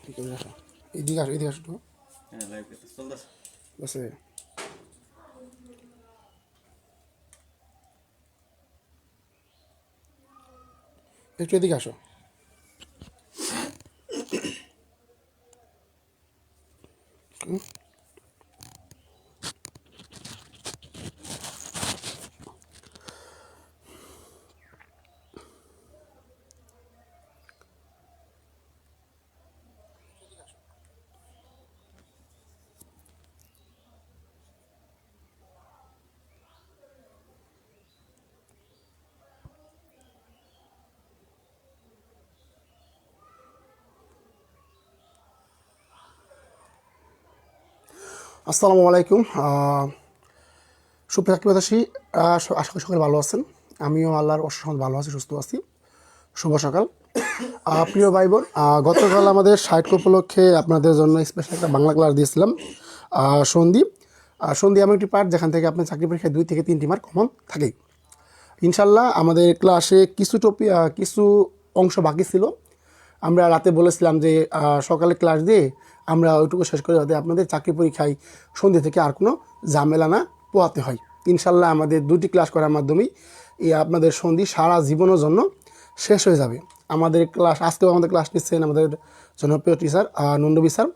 এদিকে আসো এদিকে আসো তো হ্যাঁ লাইভ চলতেছে। বসে একটু এদিকে আসো। আসসালামু আলাইকুম। সুপ্রিয় চাকরিবাসী, আশা করি সকলে ভালো আছেন। আমিও আল্লাহর অশেষ রহমতে ভালো আছি, সুস্থ আছি। শুভ সকাল। প্রিয় ভাই বোন, গতকাল আমাদের ষাট উপলক্ষে আপনাদের জন্য স্পেশাল একটা বাংলা ক্লাস দিয়েছিলাম। সন্ধি সন্ধি এমন একটি পার্ট যেখান থেকে আপনার চাকরি পরীক্ষায় 2 থেকে 3টি মার্ক কমন থাকেই। ইনশাল্লাহ আমাদের ক্লাসে কিছু অংশ বাকি ছিল। আমরা রাতে বলেছিলাম যে সকালে ক্লাস দিয়ে আমরা ওইটুকু শেষ করে যাতে আপনাদের চাকরি পরীক্ষায় সন্ধ্যে থেকে আর কোনো ঝামেলা না পোয়াতে হয়। ইনশাল্লাহ আমাদের 2টি ক্লাস করার মাধ্যমেই আপনাদের সন্ধি সারা জীবনের জন্য শেষ হয়ে যাবে। আমাদের ক্লাস আজকেও আমাদের ক্লাস নিচ্ছেন আমাদের জনপ্রিয় টিচার নন্দবী স্যার।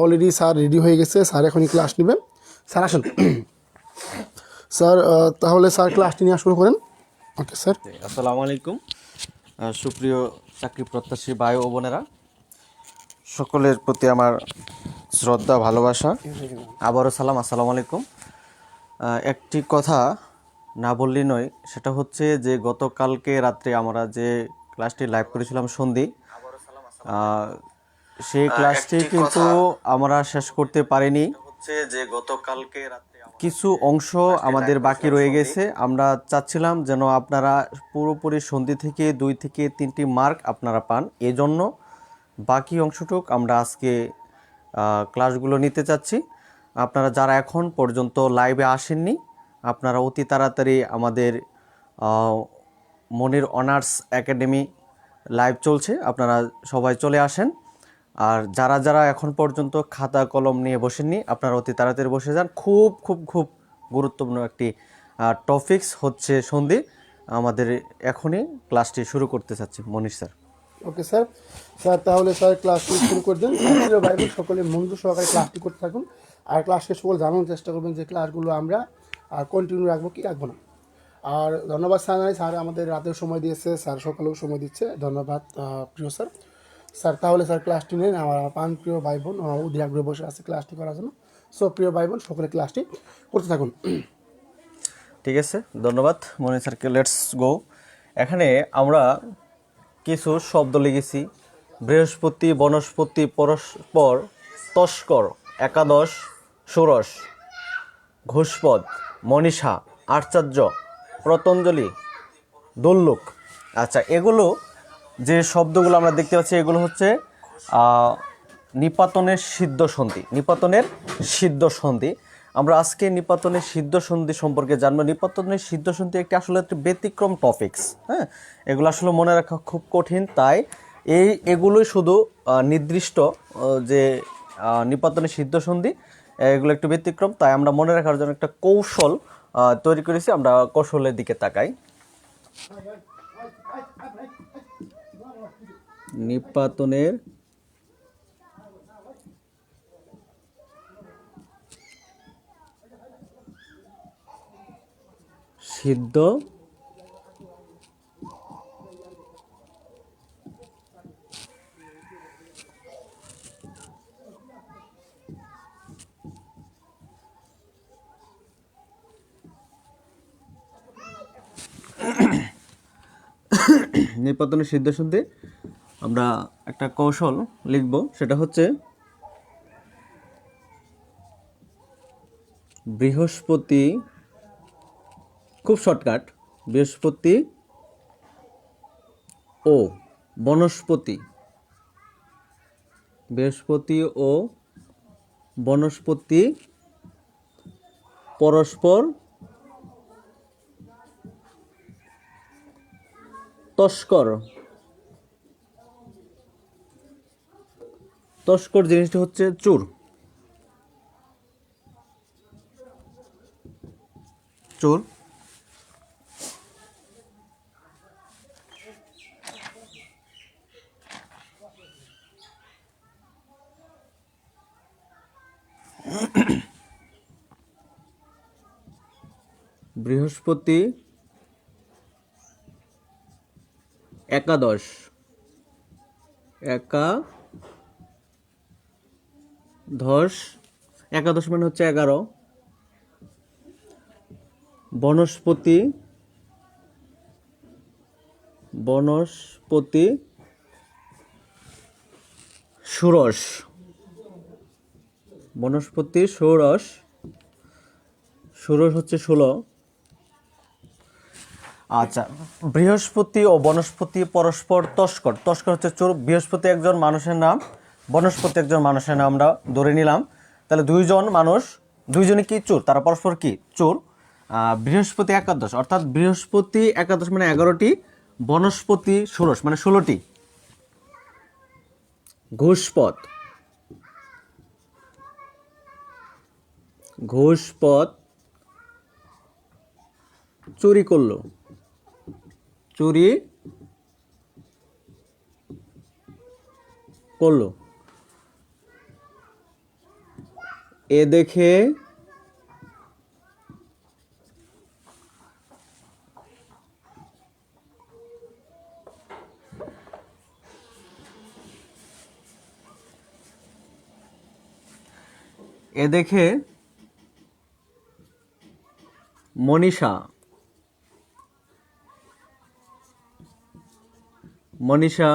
অলরেডি স্যার রেডি হয়ে গেছে, স্যার এখনই ক্লাস নেবেন। স্যার আসুন। স্যার তাহলে স্যার ক্লাসটি নেওয়া শুরু করেন। Okay sir. আসসালামু আলাইকুম সুপ্রিয় চাকরি প্রত্যাশী ভাই ও বোনেরা, সকলের প্রতি আমার শ্রদ্ধা ভালোবাসা, আবারও সালাম, আসসালামু আলাইকুম। একটি কথা না বললেই নয়, সেটা হচ্ছে যে গতকালকে রাত্রে আমরা যে ক্লাসটি লাইভ করেছিলাম সন্ধি, সেই ক্লাসটি কিন্তু আমরা শেষ করতে পারিনি। কিছু অংশ আমাদের বাকি রয়ে গেছে। আমরা চাচ্ছিলাম যেন আপনারা পুরোপুরি সন্ধি থেকে 2 থেকে 3টি মার্ক আপনারা পান, এজন্য বাকি অংশটুক আমরা আজকে ক্লাসগুলো নিতে চাচ্ছি। আপনারা যারা এখন পর্যন্ত লাইভে আসেননি, আপনারা অতি তাড়াতাড়ি আমাদের মনির অনার্স একাডেমি লাইভ চলছে, আপনারা সবাই চলে আসেন। আর যারা যারা এখন পর্যন্ত খাতা কলম নিয়ে বসেননি, আপনারা অতি তাড়াতাড়ি বসে যান। খুব খুব খুব গুরুত্বপূর্ণ একটি টপিকস হচ্ছে সন্ধি। আমাদের এখনই ক্লাসটি শুরু করতে চাচ্ছি মনীষ স্যার। Okay sir. স্যার তাহলে স্যার ক্লাসটি শুরু করে দেন। প্রিয় ভাই বোন সকলে মনোযোগ সহকারে ক্লাসটি করতে থাকুন। আর ক্লাস শেষ সকল জানানোর চেষ্টা করবেন যে ক্লাসগুলো আমরা আর কন্টিনিউ রাখবো কি রাখবো না। আর ধন্যবাদ স্যার, স্যার আমাদের রাতেও সময় দিয়েছে, স্যার সকালেও সময় দিচ্ছে, ধন্যবাদ প্রিয় স্যার। স্যার তাহলে স্যার ক্লাসটি নেন। আমার পান প্রিয় ভাই বোন অধীর আগ্রহে বসে আছে ক্লাসটি করার জন্য। সো প্রিয় ভাই বোন সকলে ক্লাসটি করতে থাকুন। ঠিক আছে, ধন্যবাদ মনীষ স্যারকে। Let's go. এখানে আমরা কিছু শব্দ লিখেছি: বৃহস্পতি, বনস্পতি, পরস্পর, তস্কর, একাদশ, ষোড়শ, ঘোষপদ, মনীষা, আচার্য, পতঞ্জলি, দোল্লুক। আচ্ছা, এগুলো যে শব্দগুলো আমরা দেখতে পাচ্ছি, এগুলো হচ্ছে নিপাতনের সিদ্ধ সন্ধি। নিপাতনের সিদ্ধ সন্ধি। আমরা আজকে নিপাতনের সিদ্ধ সন্ধি সম্পর্কে জানবো। নিপাতনের সিদ্ধ সন্ধি আসলে একটি ব্যতিক্রম টপিকস। হ্যাঁ, এগুলো আসলে মনে রাখা খুব কঠিন, তাই এগুলোই শুধু নির্দিষ্ট যে নিপাতনের সিদ্ধ সন্ধি, এগুলো একটু ব্যতিক্রম, তাই আমরা মনে রাখার জন্য একটা কৌশল তৈরি করেছি। আমরা কৌশলের দিকে তাকাই। নিপাতনের সিদ্ধ নিপাতনের সিদ্ধ সন্ধি আমরা একটা কৌশল লিখব, সেটা হচ্ছে বৃহস্পতি, খুব শর্টকাট, বৃহস্পতি ও বনস্পতি, বৃহস্পতি ও বনস্পতি পরস্পর তস্কর। তস্কর জিনিসটা হচ্ছে চোর। চোর। বৃহস্পতি একাদশ। একাদশ, একাদশ মানে হচ্ছে 11। বনস্পতি, বনস্পতি ষোড়শ। বনস্পতি ষোড়শ, ষোড়শ হচ্ছে 16। আচ্ছা, বৃহস্পতি ও বনস্পতি পরস্পর তস্কর। তস্কর হচ্ছে চোর। বৃহস্পতি একজন মানুষের নাম, বনস্পতি একজন মানুষের নাম আমরা ধরে নিলাম। তাহলে দুইজন মানুষ, দুইজনে কি চোর, তারা পরস্পর কি চোর। বৃহস্পতি একাদশ, অর্থাৎ বৃহস্পতি একাদশ মানে 11টি, বনস্পতি ষোড়শ মানে 16টি। ঘুষপথ, ঘুষপথ চুরি করলো, চুরি করলো। এ দেখে এ দেখে মনীষা, মনীষা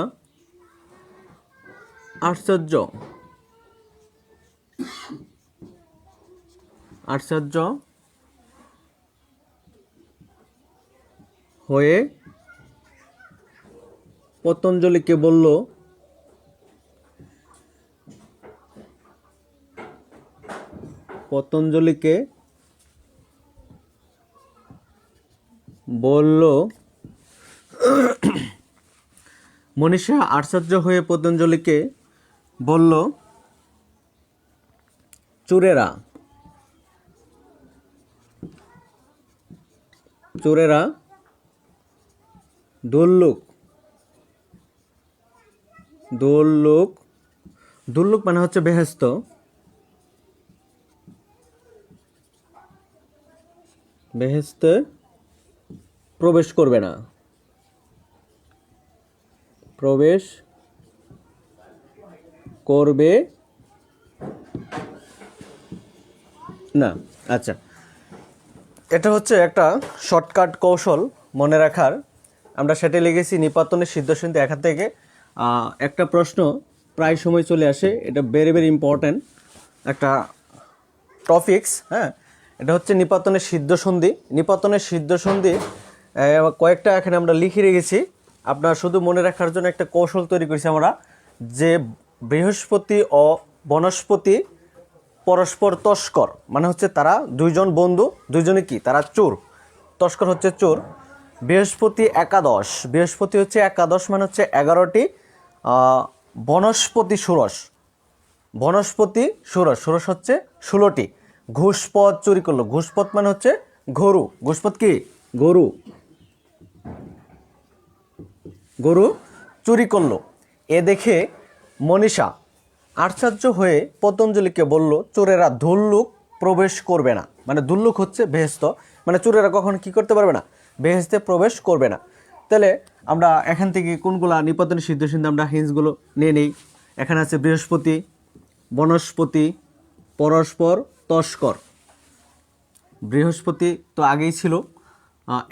আশ্চর্য, আশ্চর্য হয়ে পতঞ্জলিকে বলল, পতঞ্জলিকে বলল, মনীষা আশ্চর্য হয়ে পতঞ্জলিকে বলল, চোরেরা, চোরেরা দুল্লুক, দুল্লুক, দুল্লুক মানে হচ্ছে বেহেশত, বেহেশতে প্রবেশ করবে না, প্রবেশ করবে না। আচ্ছা, এটা হচ্ছে একটা শর্টকাট কৌশল মনে রাখার। আমরা সেটা লিখেছি নিপাতনের সিদ্ধসন্ধি এখান থেকে একটা প্রশ্ন প্রায় সময় চলে আসে। এটা ভেরি ভেরি ইম্পর্ট্যান্ট একটা টপিকস। হ্যাঁ, এটা হচ্ছে নিপাতনের সিদ্ধসন্ধি। নিপাতনের সিদ্ধসন্ধি কয়েকটা এখানে আমরা লিখে রেখেছি, আপনার শুধু মনে রাখার জন্য একটা কৌশল তৈরি করেছি আমরা, যে বৃহস্পতি ও বনস্পতি পরস্পর তস্কর, মানে হচ্ছে তারা দুইজন বন্ধু, দুইজনে কি তারা চোর, তস্কর হচ্ছে চোর। বৃহস্পতি একাদশ, বৃহস্পতি হচ্ছে একাদশ মানে হচ্ছে 11টি। বনস্পতি ষোড়শ, বনস্পতি ষোড়শ, ষোড়শ হচ্ছে 16টি। ঘুষপথ চুরি করলো, ঘুষপথ মানে হচ্ছে গরু, ঘুষপথ কি গরু, গরু চুরি করলো। এ দেখে মনীষা আশ্চর্য হয়ে পতঞ্জলিকে বলল, চোরেরা দুল্লুক প্রবেশ করবে না। মানে দুল্লুক হচ্ছে বেহেশত, মানে চোরেরা কখন কি করতে পারবে না, বেহেশতে প্রবেশ করবে না। তাহলে আমরা এখান থেকে কোনগুলা নিপাতনের সিদ্ধসন্ধি আমরা হিন্সগুলো নিয়ে নেই। এখানে আছে বৃহস্পতি, বনস্পতি পরস্পর তস্কর। বৃহস্পতি তো আগেই ছিল,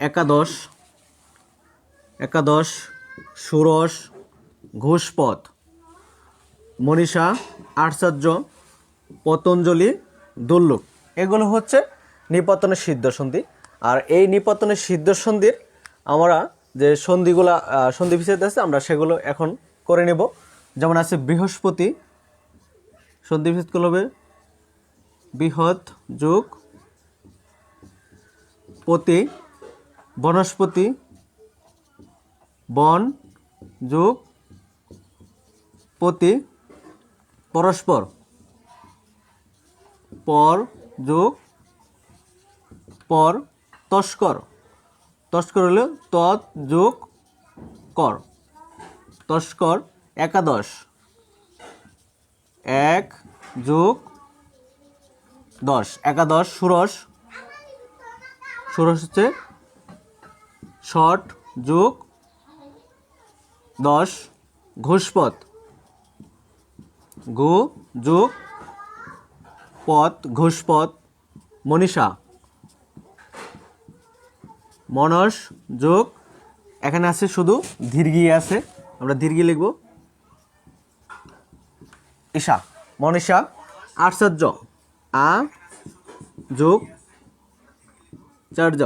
একাদশ, একাদশ ষোড়শ ঘুষপথ, মনীষা আশ্চর্য, পতঞ্জলি দুল্লুক। এগুলো হচ্ছে নিপাতনের সিদ্ধসন্ধি। আর এই নিপাতনের সিদ্ধসন্ধির আমরা যে সন্ধিগুলা সন্ধি বিচ্ছেদ আছে আমরা সেগুলো এখন করে নেব। যেমন আছে বৃহস্পতি, সন্ধি বিচ্ছেদ হবে বৃহৎ যোগ পতি, বনস্পতি বন যোগ পতি, পরস্পর, পর যোগ পর, তস্কর, তস্কর হলো তৎ যোগ কর, তস্কর। একাদশ, এক যোগ দশ, একাদশ। ষোড়শ, ষোড়শ হচ্ছে ষট যোগ দশ, ঘোষপথ, গো যোগ পথ, ঘোষপথ। মনীষা, মনস যোগ, এখানে আছে শুধু দীর্ঘি আছে, আমরা দীর্ঘি লিখব, ঈশা, মনীষা। আশ্চর্য, আ যোগ চার্য,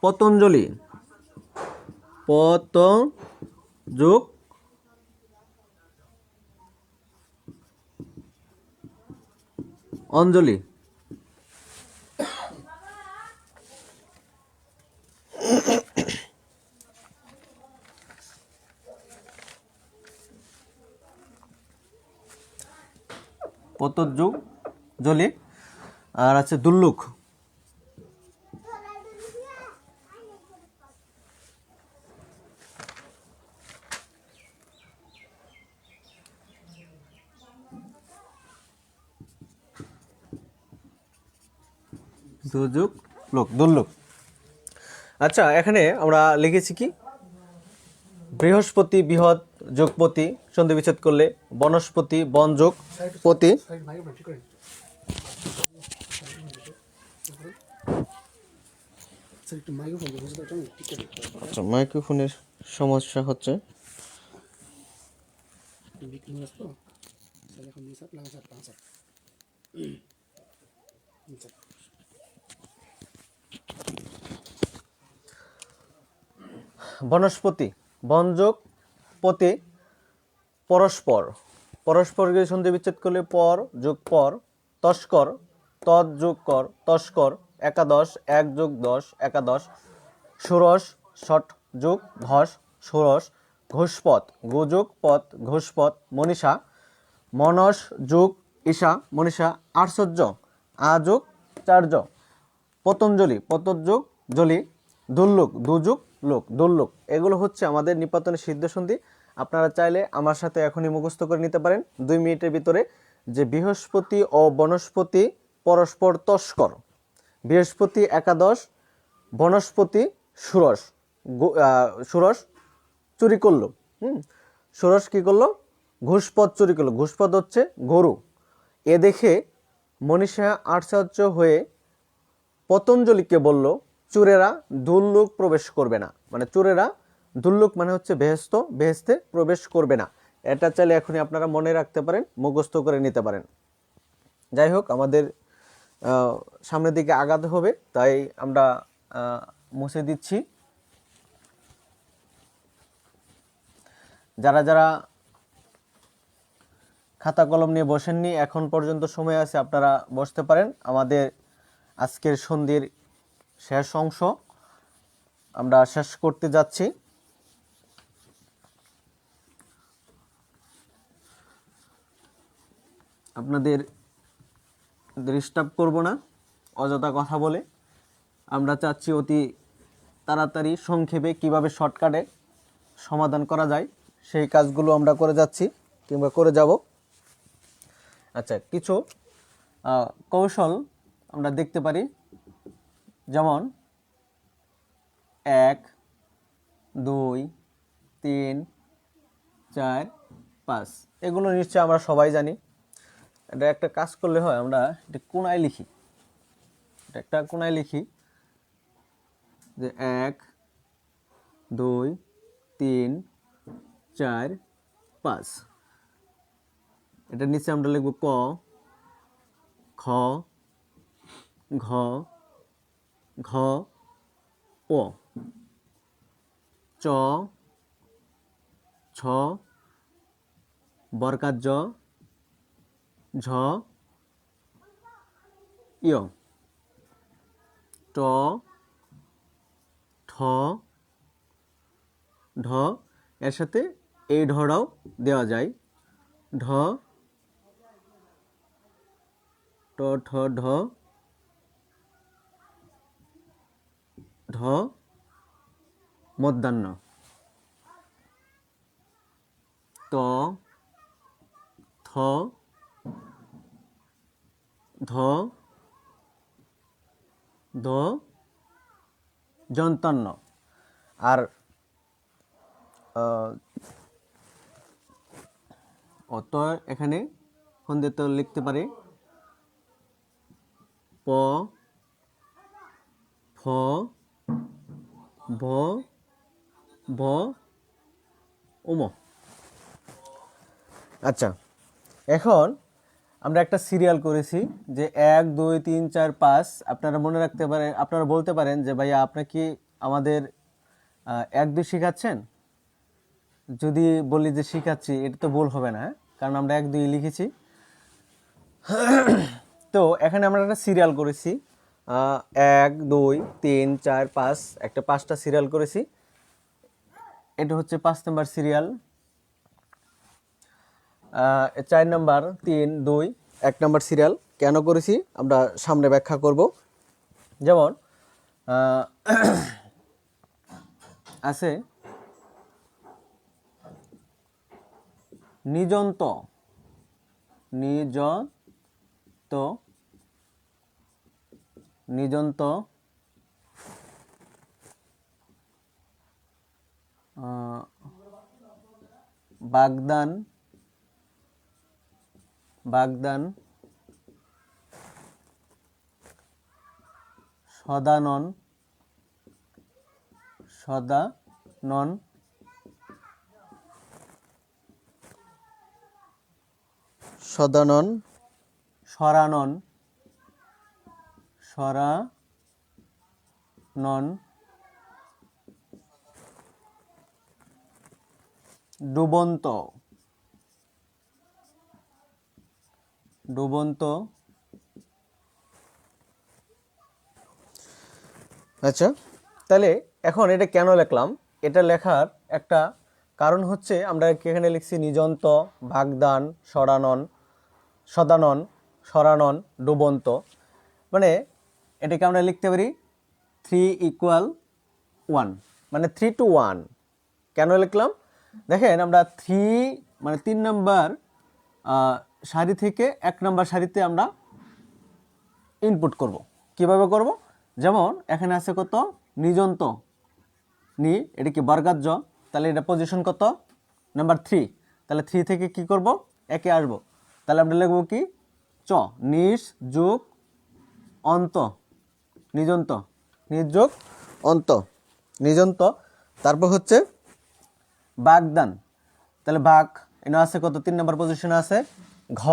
পতঞ্জলি, পত যোগ অঞ্জলি। পতযোগ জলি, আর আছে দুল্লুক, দুযোগ লোক, দুল্লুক। আচ্ছা, এখানে আমরা লিখেছি কি, বৃহস্পতি বৃহৎ যোগপতি, সন্ধি বিচ্ছেদ করলে বনস্পতি বন যোগ পতি। আচ্ছা, মাইক্রোফোনের সমস্যা হচ্ছে। বনস্পতি বনযোগ পতি, পরস্পর, পরস্পরকে সন্ধি বিচ্ছেদ করলে পর যোগ পর, তস্কর, তৎ যোগ কর, তস্কর। একাদশ, এক যোগ দশ, একাদশ। ষোড়শ, ষট যোগ ধস, ষোড়শ। ঘোষপথ, গোযোগ পথ, ঘোষপথ। মনীষা, মনস যোগ ঈশা, মনীষা। আশ্চর্য, আযোগ চার্য। পতঞ্জলি, পতযোগ জলি। দুল্লুক, দুযুগ লোক, দুল্লুক। এগুলো হচ্ছে আমাদের নিপাতনের সিদ্ধ সন্ধি। আপনারা চাইলে আমার সাথে এখনই মুখস্থ করে নিতে পারেন 2 মিনিটের ভিতরে, যে বৃহস্পতি ও বনস্পতি পরস্পর তস্কর, বৃহস্পতি একাদশ, বনস্পতি ষোড়শ, ষোড়শ চুরি করলো। ষোড়শ কি করলো, ঘোষপথ চুরি করলো। ঘোষপথ হচ্ছে গরু। এ দেখে মনীষা আশ্চর্য হয়ে পতঞ্জলিকে বলল, চোরেরা দুল্লুক প্রবেশ করবে না। মানে চোরেরা, দুল্লুক মানে হচ্ছে বেহেস্ত, বেহেস্তে প্রবেশ করবে না। এটা চাইলে এখনই আপনারা মনে রাখতে পারেন, মুখস্থ করে নিতে পারেন। যাই হোক, আমাদের সামনের দিকে আগাতে হবে, তাই আমরা মুছে দিচ্ছি। যারা যারা খাতা কলম নিয়ে বসেননি, এখন পর্যন্ত সময় আছে, আপনারা বসতে পারেন। আমাদের আজকের সন্ধির শেষ অংশ আমরা শেষ করতে যাচ্ছি। আপনাদের ডিস্টার্ব করব না অযথা কথা বলে। আমরা চাচ্ছি অতি তাড়াতাড়ি সংক্ষেপে কিভাবে শর্টকাটে সমাধান করা যায় সেই কাজগুলো আমরা করে যাচ্ছি কিংবা করে যাব। আচ্ছা, কিছু কৌশল আমরা দেখতে পারি, যেমন 1 2 3 4 5, এগুলো নিশ্চয়ই আমরা সবাই জানি। এটা একটা কাজ করলে হয়, আমরা এটা কোণায় লিখি, এটা একটা কোণায় লিখি যে 1 2 3 4 5। এটা নিচে আমরা লিখব ক, খ, ঘ, ঘ, প, চ, ছ, বর্গার জ, ঝ, ইয়, ট, ঠ, ঢ। এর সাথে এই ঢটাও দেওয়া যায়, ঢ ট ঠ ঢ ঢ মধ্যাহ্ন, ত থ ধ দ যন্তান্ন। আর অত এখানে খন্ডেত লিখতে পারে প ফ ভ ভ উম। আচ্ছা, এখন আমরা একটা সিরিয়াল করেছি যে 1 2 3 4 5। আপনারা মনে রাখতে পারেন, আপনারা বলতে পারেন যে ভাইয়া আপনি কি আমাদের 1 2 শেখাচ্ছেন? যদি বলি যে শিখাচ্ছি, এটা তো ভুল হবে না, হ্যাঁ? কারণ আমরা 1 2 লিখেছি। তো এখানে আমরা একটা সিরিয়াল করেছি 1 2 3 4 5, একটা 5টা সিরিয়াল করেছি। এটা হচ্ছে 5 number serial, 4 number 3 2 1 number serial. কেন করেছি আমরা সামনে ব্যাখ্যা করব। যেমন আছে নিজন্ত, নিজন্ত, নিজন্ত, বাগদান, বাগদান, সদানন, সদানন, সদানন, সরানন, সরানন, ডুবন্ত, ডুবন্ত। আচ্ছা, তাহলে এখন এটা কেন লিখলাম? এটা লেখার একটা কারণ হচ্ছে আমরা এখানে লিখছি নিজন্ত, বাগদান, সরানন, সদানন, সরানন, ডুবন্ত। মানে এটাকে আমরা লিখতে পারি 3 = 1, মানে 3 to 1। কেন লিখলাম? দেখেন আমরা 3 মানে 3 নাম্বার সারি থেকে 1 নাম্বার সারিতে আমরা ইনপুট করব। কিভাবে করব? যেমন এখানে আছে কত? নিজন্ত, নি, এটা কি বর্গাত জ, তাহলে এটা পজিশন কত? নাম্বার 3। তাহলে 3 থেকে কি করব? একে আসব। তাহলে আমরা লিখব কি? চ, নিজ যোগ অন্ত, নিজন্ত, নিজ যোগ অন্ত, নিজন্ত। তারপর হচ্ছে বাগদান, তাহলে বাঘ এনে আছে কত? 3 নাম্বার পজিশনে আছে ঘ।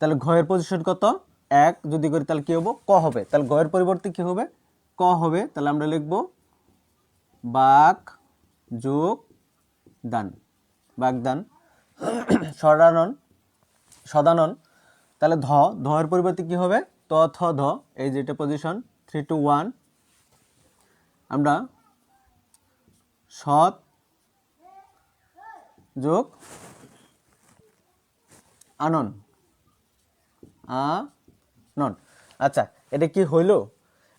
তাহলে ঘ এর পজিশন কত? 1। যদি করি তাহলে কি হবে? ক হবে। তাহলে ঘ এর পরিবর্তে কি হবে? ক হবে। তাহলে আমরা লিখব বাঘ যোগ দান, বাগদান। সদানন, সদানন, তাহলে ধ, ধ এর পরিবর্তে কি হবে? ত থ ধ, এই যেটা পজিশন 3 to 1। আমরা সৎ যোগ আনন, আনন। আচ্ছা, এটা কি হইল?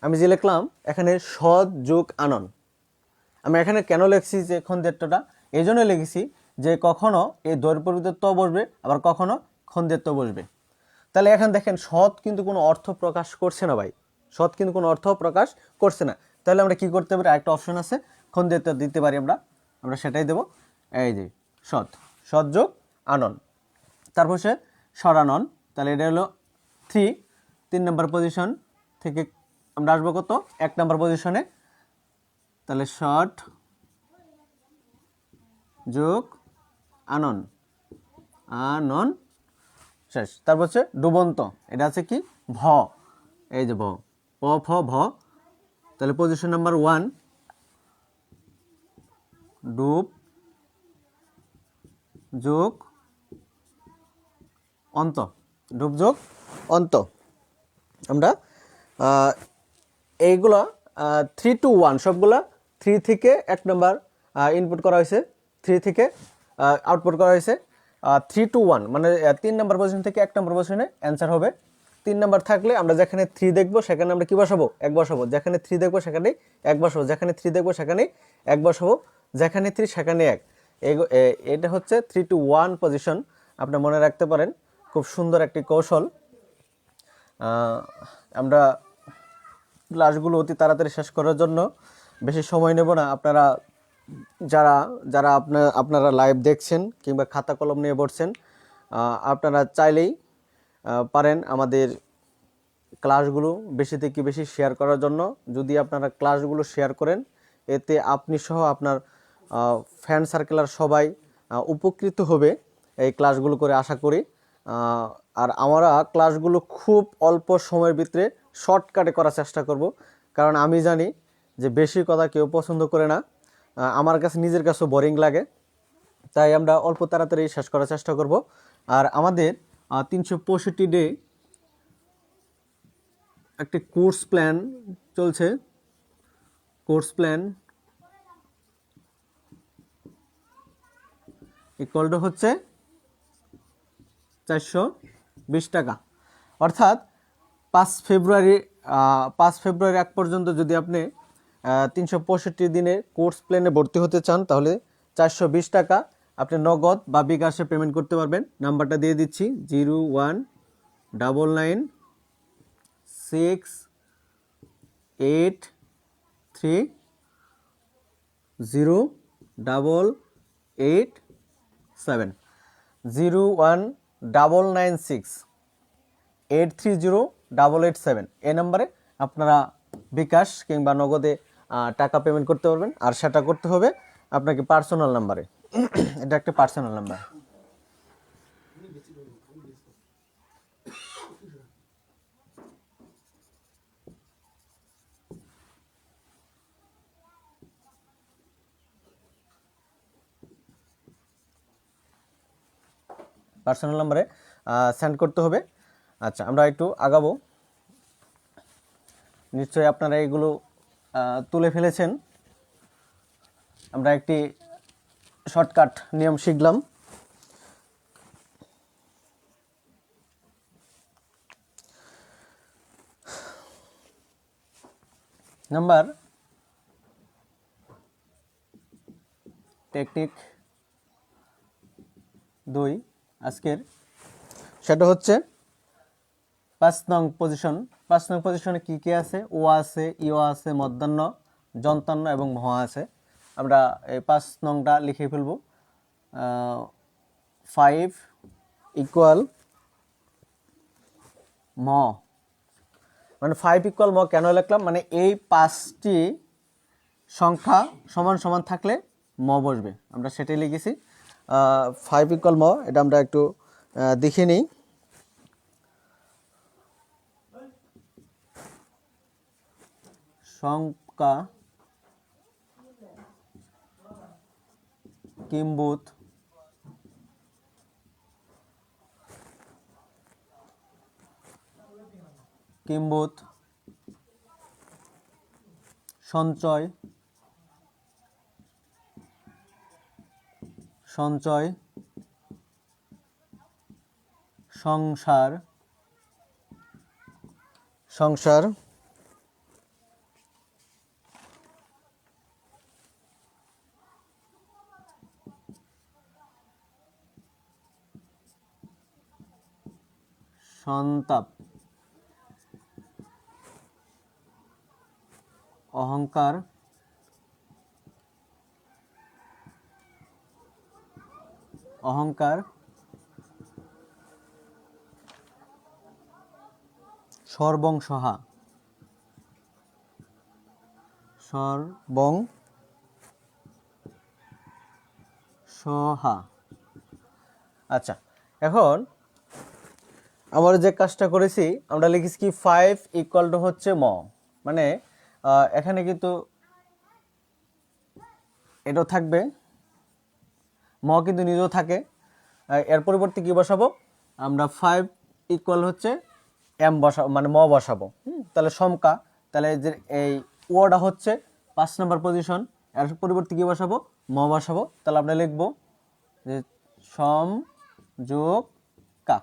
আমি যে লিখলাম এখানে সৎ যোগ আনন, আমি এখানে কেন লিখছি যে খন্ডেরটা? এই জন্য লিখেছি যে কখনো এই দৈর পরিবর্তে ত বসবে, আবার কখনো খন্ডের ত বসবে। তাহলে এখন দেখেন সৎ কিন্তু কোনো অর্থ প্রকাশ করছে না ভাই, সৎ কিন্তু কোনো অর্থ প্রকাশ করছে না। তাহলে আমরা কি করতে পারি? আরেকটা অপশন আছে, খন্ডের ত দিতে পারি আমরা, আমরা সেটাই দেব। এই যে সৎ, সৎ যোগ আনন। তারপর সে সরানন, তাহলে এটা হলো 3 নাম্বার পজিশন থেকে আমরা আসবো কত? 1 নাম্বার পজিশনে। তাহলে শর্ট যোগ আনন, আনন, শেষ। তারপর হচ্ছে ডুবন্ত, এটা আছে কি? ভ, এই যে ভ, প ফ ভ। তাহলে পজিশন নাম্বার 1 ডুব যোগ অন্ত, ডুব যোগ অন্ত। আমরা এইগুলা 3 to 1 সবগুলা 3 থেকে 1 নাম্বার ইনপুট করা হয়েছে, 3 থেকে আউটপুট করা হয়েছে 3 to 1, মানে 3 নম্বর পজিশন থেকে 1 নম্বর পজিশনে অ্যান্সার হবে। 3 নম্বর থাকলে আমরা যেখানে 3 দেখবো সেখানে আমরা কি বসাবো, 1 বসাবো। যেখানে 3 দেখবো সেখানে 1 বসাবো। যেখানে 3 দেখবো সেখানে 1 বসাবো। যেখানে 3 সেখানে 1। এটা হচ্ছে 3 to 1 পজিশন, আপনি মনে রাখতে পারেন। খুব সুন্দর একটি কৌশল। আমরা ক্লাসগুলো অতি তাড়াতাড়ি শেষ করার জন্য বেশি সময় নেব না। আপনারা যারা যারা আপনারা লাইভ দেখছেন কিংবা খাতা কলম নিয়ে বসছেন, আপনারা চাইলেই পারেন আমাদের ক্লাসগুলো বেশি থেকে বেশি শেয়ার করার জন্য। যদি আপনারা ক্লাসগুলো শেয়ার করেন, এতে আপনি সহ আপনার ফ্রেন্ড সার্কেলের সবাই উপকৃত হবে এই ক্লাসগুলো করে, আশা করি। আর আমরা ক্লাসগুলো খুব অল্প সময়ের ভিতরে শর্টকাটে করার চেষ্টা করব, কারণ আমি জানি যে বেশি কথা কেউ পছন্দ করে না। আমার কাছে নিজের কাছেও বোরিং লাগে, তাই আমরা অল্প তাড়াতাড়ি শেষ করার চেষ্টা করব। আর আমাদের 365 ডে একটি কোর্স প্ল্যান চলছে। কোর্স প্ল্যান ইকুয়াল টু হচ্ছে 420 টাকা। অর্থাৎ 5 ফেব্রুয়ারি আগ পর্যন্ত যদি আপনি 365 দিনের কোর্স প্ল্যানে ভর্তি হতে চান, তাহলে 420 টাকা আপনি নগদ বা বিকাশে পেমেন্ট করতে পারবেন। নাম্বারটা দিয়ে দিচ্ছি 019968308887 019968308887। এই নাম্বারে আপনারা বিকাশ কিংবা নগদে টাকা পেমেন্ট করতে পারবেন। আর সেটা করতে হবে আপনাকে পার্সোনাল নাম্বারে। এটা একটা পার্সোনাল নাম্বার। পার্সোনাল নাম্বারে সেন্ড করতে হবে। আচ্ছা, আমরা একটু আগাবো। নিশ্চয়ই আপনারা এগুলো তুলে ফেলেছেন। আমরা একটি শর্টকাট নিয়ম শিখলাম। নাম্বার টেকনিক 2 আজকের, সেটা হচ্ছে 5 নং পজিশন। 5 নং পজিশনে কী কী আছে? ও আছে, ইও আছে, মধ্যাহ্ন, যন্তান্ন এবং ম আছে। আমরা এই 5 নংটা লিখে ফেলব। 5 ইকুয়াল ম, মানে 5 ইকুয়াল ম কেন লিখলাম? মানে এই 5টি সংখ্যা সমান সমান থাকলে ম বসবে, আমরা সেটাই লিখেছি। 5 ইকুয়াল ম, এটা আমরা একটু দেখে নিই। সংখ্যা কিম্ভূত সঞ্চয় সংসার সন্তাপ, অহংকার, সর্বংসহা, আচ্ছা, এখন আমরা যে কাজটা করেছি, আমরা লিখেছি কি 5 ইকুয়াল টু হচ্ছে ম, মানে এখানে কিন্তু এটাও থাকবে, ম কিন্তু নিজেও থাকে। এর পরিবর্তে কি বসাবো? আমরা 5 ইকুয়াল হচ্ছে এম বসাবো, মানে ম বসাবো। তাহলে সমকা, তাহলে যে এই ওটা হচ্ছে 5 নম্বর পজিশন, এর পরিবর্তে কি বসাবো? ম বসাবো। তাহলে আমরা লিখবো যে সম যোগ কা,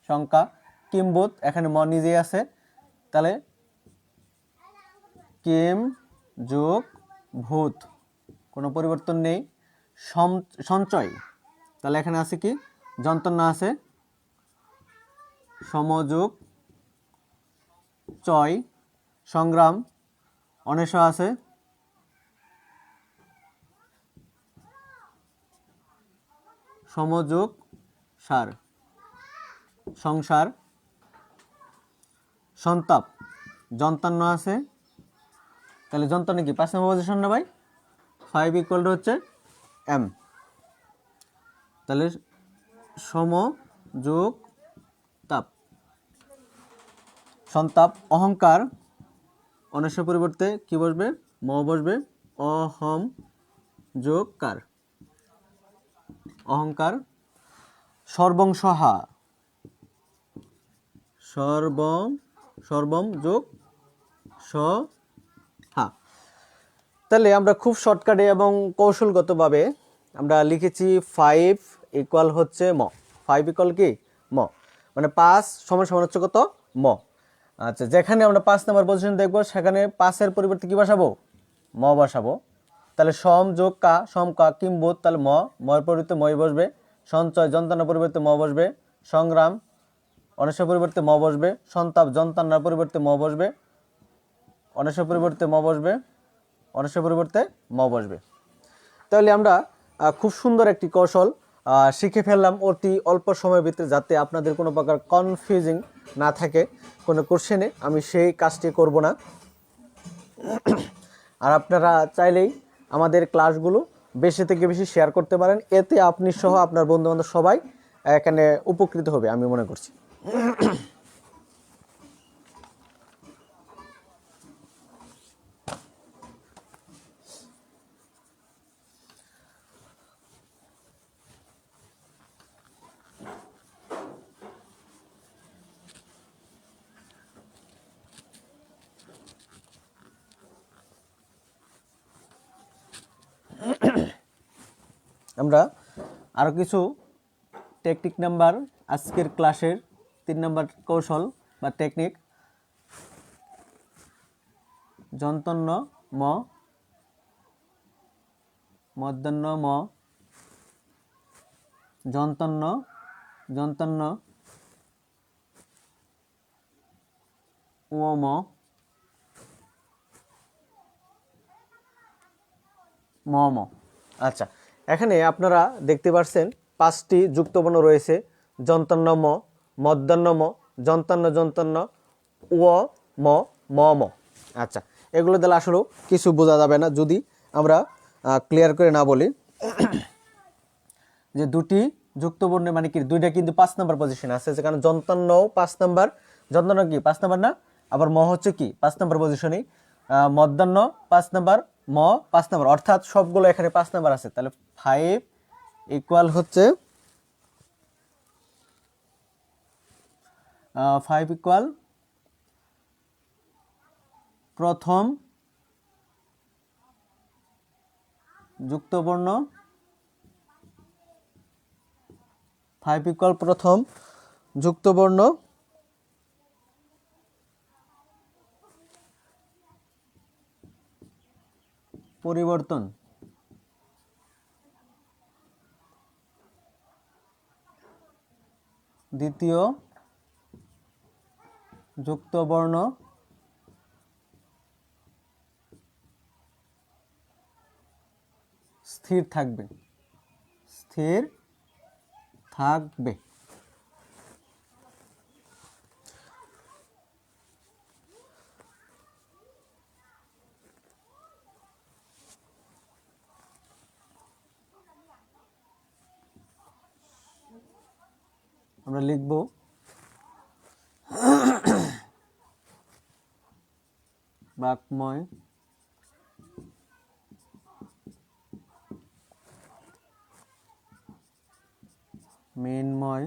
সংখ্যা। কিম্ভূত, এখানে ম নিজেই আছে, তাহলে কিম যোগ ভূত, কোনো পরিবর্তন নেই। সঞ্চয়, তাহলে এখানে আছে কি, যন্ত্রণা আছে, সমযোগ চয়। সংগ্রাম, অনেশ আছে, সমযোগ সার, সংসার। সন্তাপ, যন্ত্রণা আছে, তাহলে যন্ত্রণা কি 5 নম্বর পজিশন না ভাই? 5 ইকুয়াল টু হচ্ছে এম, তাহলে সম যোগ তাপ, সন্তাপ। অহংকার, অনেশের পরিবর্তে কি বসবে, ম বসবে, অহম যোগ কার, অহংকার। সর্বংসহা, সর্বম যোগ সহা। তাহলে আমরা খুব শর্টকাটে এবং কৌশলগতভাবে আমরা লিখেছি 5 ইকুয়াল হচ্ছে ম। 5 ইকুয়াল কি ম, মানে 5 সমান সমান হচ্ছে কত, ম। আচ্ছা, যেখানে আমরা 5 নম্বর পজিশন দেখব সেখানে 5-এর পরিবর্তে কি বসাবো, ম বসাবো। তাহলে সম যোগ কা, সম কা কিম্ভূত, তাহলে মর পরিবর্তে মই বসবে। সঞ্চয়, যন্ত্রণার পরিবর্তে ম বসবে। সংগ্রাম, অনেশের পরিবর্তে ম বসবে। সন্তাপ, যন্ত্রণার পরিবর্তে ম বসবে। অনেশের পরিবর্তে ম বসবে, অনেশের পরিবর্তে ম বসবে। তাহলে আমরা খুব সুন্দর একটি কৌশল শিখে ফেললাম অতি অল্প সময়ের ভিতরে, যাতে আপনাদের কোনো প্রকার কনফিউজিং না থাকে কোনো কোশ্চেনে, আমি সেই কাজটি করব না। আর আপনারা চাইলেই আমাদের ক্লাসগুলো বেশি থেকে বেশি শেয়ার করতে পারেন, এতে আপনি সহ আপনার বন্ধুবান্ধব সবাই এখানে উপকৃত হবে আমি মনে করছি। আমরা আরও কিছু টেকনিক নাম্বার, আজকের ক্লাসের 3 নম্বর কৌশল বা টেকনিক, যন্তন্য ম, মধ্যাহ্ন ম, যন্তন্য যন্তন্য ও ম, ম ম। আচ্ছা, এখানে আপনারা দেখতে পাচ্ছেন 5টি যুক্তবর্ণ রয়েছে, যন্তন্য ম, মধ্যাহ্ন ম, যন্তন্য যন্তন্য ও ম, ম ম। আচ্ছা, এগুলো দিলে আসলেও কিছু বোঝা যাবে না যদি আমরা ক্লিয়ার করে না বলি। যে দুটি যুক্তবর্ণ মানে কি, দুইটা কিন্তু 5 নম্বর পজিশনে আছে, যেখানে যন্তন্য 5 নম্বর, যন্তন্য কি 5 নম্বর না, আবার ম হচ্ছে কি 5 নম্বর পজিশনে, মধ্যাহ্ন 5 নম্বর, ম 5 নম্বর, অর্থাৎ সবগুলো এখানে 5 নম্বর আছে। তাহলে 5 ইকুয়াল হচ্ছে 5 ইকুয়াল প্রথম যুক্তবর্ণ, 5 ইকুয়াল প্রথম যুক্তবর্ণ পরিবর্তন, দ্বিতীয় যুক্তবর্ণ স্থির থাকবে, স্থির থাকবে। আমরা লিখব বাক্যময় মেনময়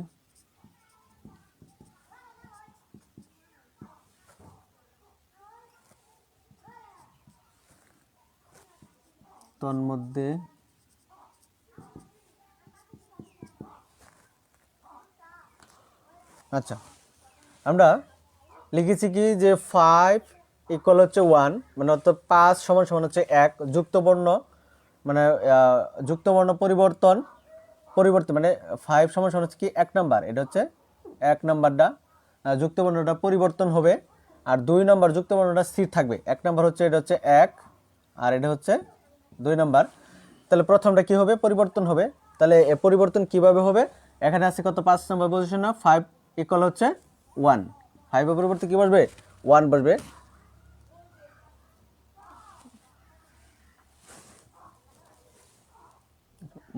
তন্মধ্যে আচ্ছা, আমরা লিখেছি কি যে 5 ইকুয়াল হচ্ছে 1, মানে অর্থাৎ 5 সমান সমান হচ্ছে 1, যুক্তবর্ণ মানে যুক্তবর্ণ পরিবর্তন পরিবর্তন মানে 5 সমান সমান হচ্ছে কি 1 নাম্বার, এটা হচ্ছে 1 নাম্বারটা যুক্তবর্ণটা পরিবর্তন হবে, আর 2 নাম্বার যুক্তবর্ণটা স্থির থাকবে। 1 নাম্বার হচ্ছে এটা হচ্ছে 1, আর এটা হচ্ছে 2 নাম্বার। তাহলে প্রথমটা কি হবে? পরিবর্তন হবে। তাহলে এ পরিবর্তন কিভাবে হবে? এখানে আছে কত 5 নাম্বার পজিশন না, 5 ইকুয়াল হচ্ছে 1, 5 এর পরিবর্তে কি বসবে? 1 বসবে।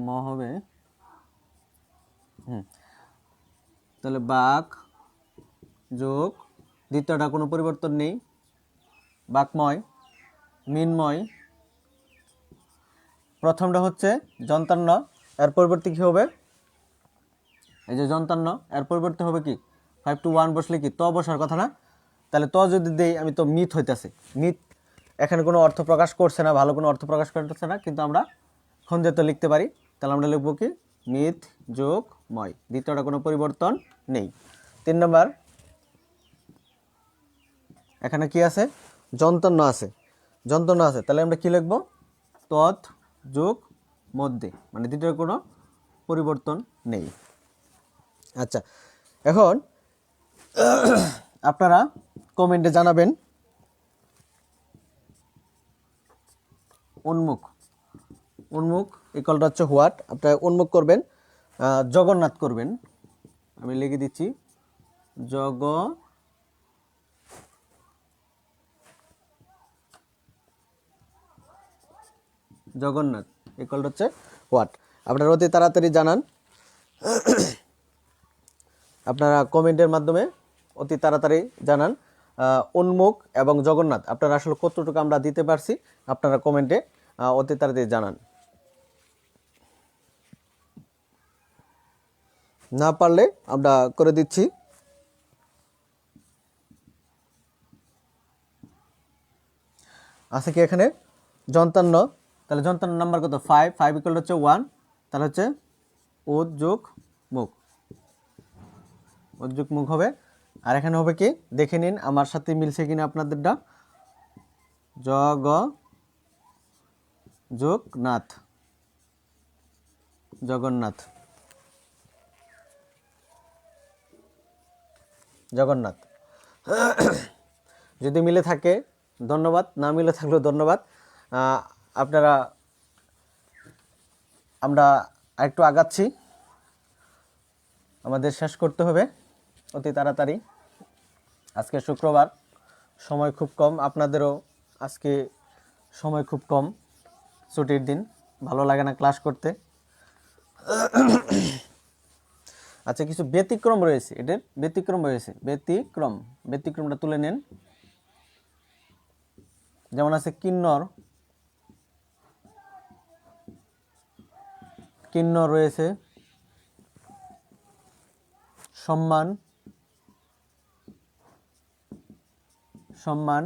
ম হবে তাহলে বাক যোগ দ্বিতীয়টা কোনো পরিবর্তন নেই, বাকময় মিনময়। প্রথমটা হচ্ছে যন্তান্ন, এর পরিবর্তে কি হবে? এই যে যন্তান্ন, এর পরিবর্তে হবে কি 5 to 1 বসলে কি ত বসার কথা না? তাহলে ত যদি দেই আমি তো মিথ হইতেছে, মিথ এখানে কোনো অর্থ প্রকাশ করছে না, ভালো কোনো অর্থ প্রকাশ করতেছে না, কিন্তু আমরা খঞ্জে লিখতে পারি। তাহলে আমরা লিখবো কি মিথ যোগ ময়, দ্বিতীয়টা কোনো পরিবর্তন নেই। 3 নম্বর, এখানে কি আছে? যন্ত্রণ আছে, যন্ত্রণ আছে, তাহলে আমরা কি লিখবো? তৎ যোগ মধ্যে, মানে দ্বিতীয় কোনো পরিবর্তন নেই। আচ্ছা, এখন আপনারা কমেন্টে জানাবেন উন্মুখ, উন্মুখ ইকুয়ালটা হচ্ছে হোয়াট। আপনারা উন্মুখ করবেন জগন্নাথ করবেন, আমি লিখে দিচ্ছি জগন্নাথ ইকুয়ালটা হচ্ছে হোয়াট। আপনারা অতি তাড়াতাড়ি জানান, আপনারা কমেন্টের মাধ্যমে অতি তাড়াতাড়ি জানান উন্মুখ এবং জগন্নাথ আপনারা আসলে কতটুকু আমরা দিতে পারছি, আপনারা কমেন্টে অতি তাড়াতাড়ি জানান। না পারলে আমরা করে দিচ্ছি। আছে কি এখানে যন্তান্ন, তাহলে যন্তান্ন নাম্বার কত? 5, 5 ইকুয়াল হচ্ছে 1, তাহলে হচ্ছে উদ যোগ মুখ, উদ্যোগ মুখ হবে। আর এখানে হবে কি দেখে নিন আমার সাথে মিলছে কিনা আপনাদেরটা, জগ যোগ নাথ, জগন্নাথ, জগন্নাথ। যদি মিলে থাকে ধন্যবাদ, না মিলে থাকলেও ধন্যবাদ। আপনারা আমরা একটু আগাচ্ছি, আমাদের শেষ করতে হবে অতি তাড়াতাড়ি। আজকে শুক্রবার, সময় খুব কম, আপনাদেরও আজকে সময় খুব কম, ছুটির দিন, ভালো লাগে না ক্লাস করতে। আচ্ছা, কিছু ব্যতিক্রম রয়েছে, এটার ব্যতিক্রম রয়েছে, ব্যতিক্রমটা তুলে নেন। যেমন আছে কিন্নর, কিন্নর রয়েছে, সম্মান, সম্মান,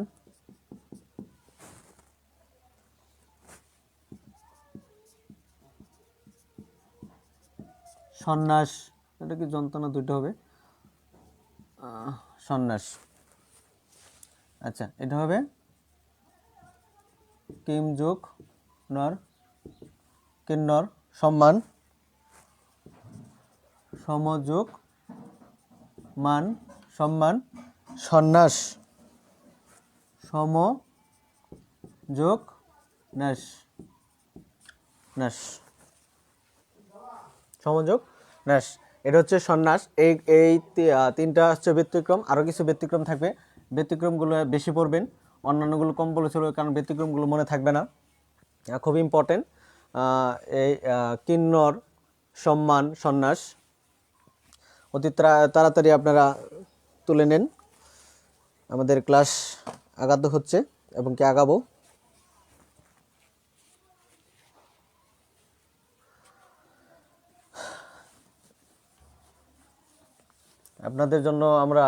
সন্ন্যাস, এটা কি যন্ত্রণা দুটো হবে, সন্ন্যাস। আচ্ছা, এটা হবে কিম যোগ নর, কিন্নর, সম্মান, সমযোগ মান, সম্মান, সন্ন্যাস, সমযোগ ন্যাস, ন্যাস, সমযোগ ন্যাস, এটা হচ্ছে সন্ন্যাস। এই এই তিনটা হচ্ছে ব্যতিক্রম, আরও কিছু ব্যতিক্রম থাকবে, ব্যতিক্রমগুলো বেশি পড়বেন, অন্যান্যগুলো কম বলে চলবে, কারণ ব্যতিক্রমগুলো মনে থাকবে না, খুব ইম্পর্টেন্ট। এই কিন্নর, সম্মান, সন্ন্যাস অতি তাড়াতাড়ি আপনারা তুলে নেন। আমাদের ক্লাস আগাতে হচ্ছে এবং কি আগাবো। আপনাদের জন্য আমরা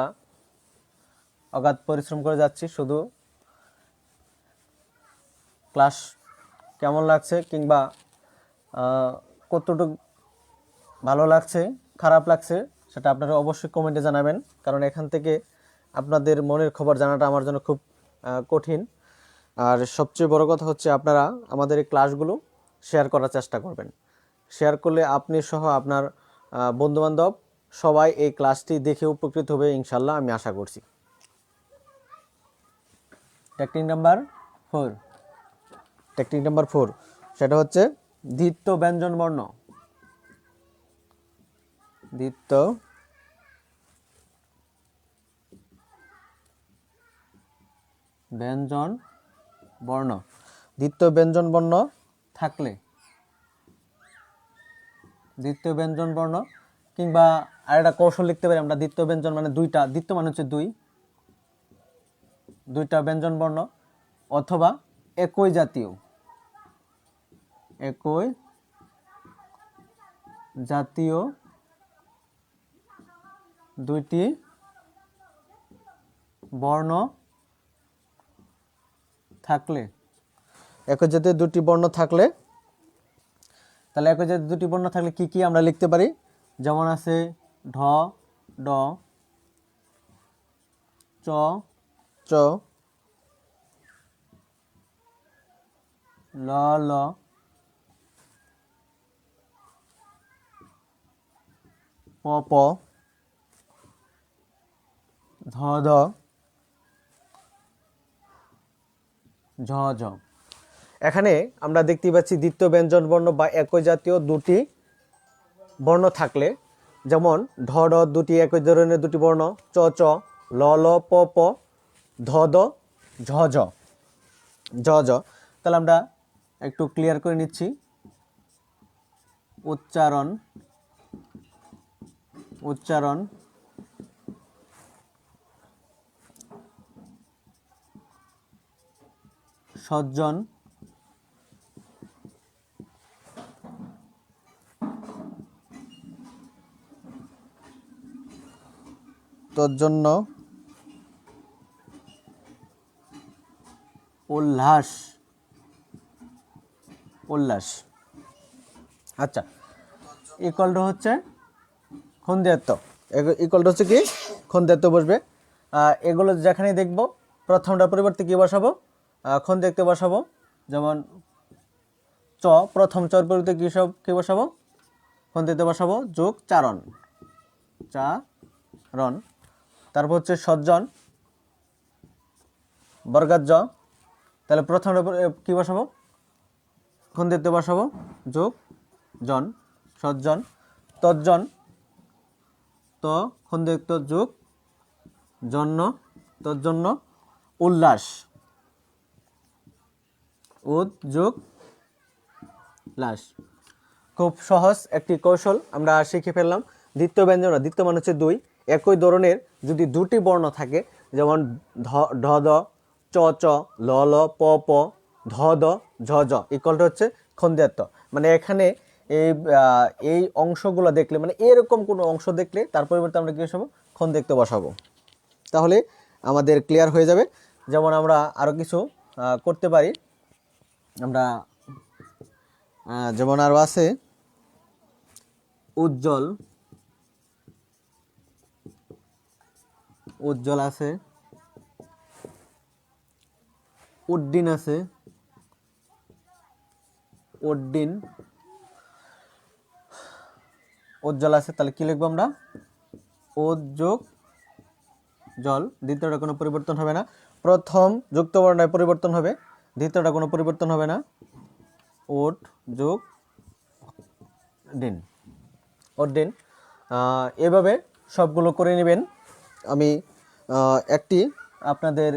অগাধ পরিশ্রম করে যাচ্ছি, শুধু ক্লাস কেমন লাগছে কিংবা কতটুকু ভালো লাগছে খারাপ লাগছে সেটা আপনারা অবশ্যই কমেন্টে জানাবেন, কারণ এখান থেকে আপনাদের মনের খবর জানাটা আমার জন্য খুব কঠিন। আর সবচেয়ে বড় কথা হচ্ছে আপনারা আমাদের এই ক্লাসগুলো শেয়ার করার চেষ্টা করবেন। শেয়ার করলে আপনি সহ আপনার বন্ধুবান্ধব সবাই এই ক্লাসটি দেখে উপকৃত হবে ইনশাল্লাহ, আমি আশা করছি। টেকনিক নাম্বার 4, টেকনিক নাম্বার 4 সেটা হচ্ছে দ্বিত্ব ব্যঞ্জন বর্ণ। দ্বিত্ব ব্যঞ্জন বর্ণ। দ্বিতীয় ব্যঞ্জন বর্ণ থাকলে, দ্বিতীয় ব্যঞ্জন বর্ণ কিংবা আরেকটা কৌশল লিখতে পারি আমরা, দ্বিতীয় ব্যঞ্জন মানে দুইটা, দ্বিতীয় মানে হচ্ছে দুইটা ব্যঞ্জন বর্ণ অথবা একই জাতীয়, একই জাতীয় দুইটি বর্ণ থাকলে, একই জাতীয় দুটি বর্ণ থাকলে, তাহলে একই জাতীয় দুটি বর্ণ থাকলে কি কি আমরা লিখতে পারি? যেমন আছে ঢ ড, চ চ, ল ল, প প, ধ ধ, ঝ ঝ। এখানে আমরা দেখতে পাচ্ছি দ্বিতীয় ব্যঞ্জন বর্ণ বা একই জাতীয় দুটি বর্ণ থাকলে, যেমন ঢ ঢ দুটি একই ধরনের দুটি বর্ণ, চ চ, ল ল, প প, ধ ধ, ঝ ঝ, ঝ ঝ। তাহলে আমরা একটু ক্লিয়ার করে নিচ্ছি। উচ্চারণ, উচ্চারণ, সজ্জন, তজ্জন্য, উল্লাস, উল্লাস। আচ্ছা, ইকুয়ালটা হচ্ছে খন্দিয়াত্ম, ইকুয়ালটা হচ্ছে কি খন্দিয়াত্ম বসবে। এগুলো যেখানেই দেখব প্রথমটার পরিবর্তে কি বসাবো? খন্দিয়াত্ম বসাবো। যেমন চ, প্রথম চর পরিবর্তে কি বসাবো? খন্দিয়াত্ম বসাবো, যোগ চারণ, চারণ। তারপর হচ্ছে সজ্জন, বর্গাজ্য। তাহলে প্রথমটা কি বসাবো? খন্দিয়াত্ম বসাবো, যোগ জন, সজ্জন। তজ্জন, ত খন্দিয়াত্ম যোগ জন্য, তজ্জন্য। উল্লাস, উদ যোগ লাস। খুব সহজ একটি কৌশল আমরা শিখে ফেললাম। দ্বিতীয় ব্যঞ্জন, দ্বিতীয় মানে হচ্ছে দুই, একই ধরনের যদি দুটি বর্ণ থাকে, যেমন ঢ দ, চ চ, ল ল, প প, ধ দ, ঝ ঝ, ইকুয়ালটা হচ্ছে খন্দিয়াত্ম। মানে এখানে এই অংশগুলো দেখলে, মানে এরকম কোনো অংশ দেখলে তার পরিবর্তে আমরা কি বসাবো? খন্দিয়াত্ম বসাবো। তাহলে আমাদের ক্লিয়ার হয়ে যাবে। যেমন আমরা আরও কিছু করতে পারি। আমরা যেমন আরও আছে উজ্জ্বল, উজ্জ্বল আছে, উড্ডিন আছে, উড্ডিন, উজ্জ্বল আছে। তাহলে কি লিখবো আমরা? উদ্যোগ জল। দ্বিতীয়টা কোনো পরিবর্তন হবে না, প্রথম যুক্ত বর্ণের পরিবর্তন হবে, দ্বিতীয়টা কোনো পরিবর্তন হবে না। উড যোগ ডিন, উড্ডিন। এভাবে সবগুলো করে নেবেন। আমি একটি আপনাদের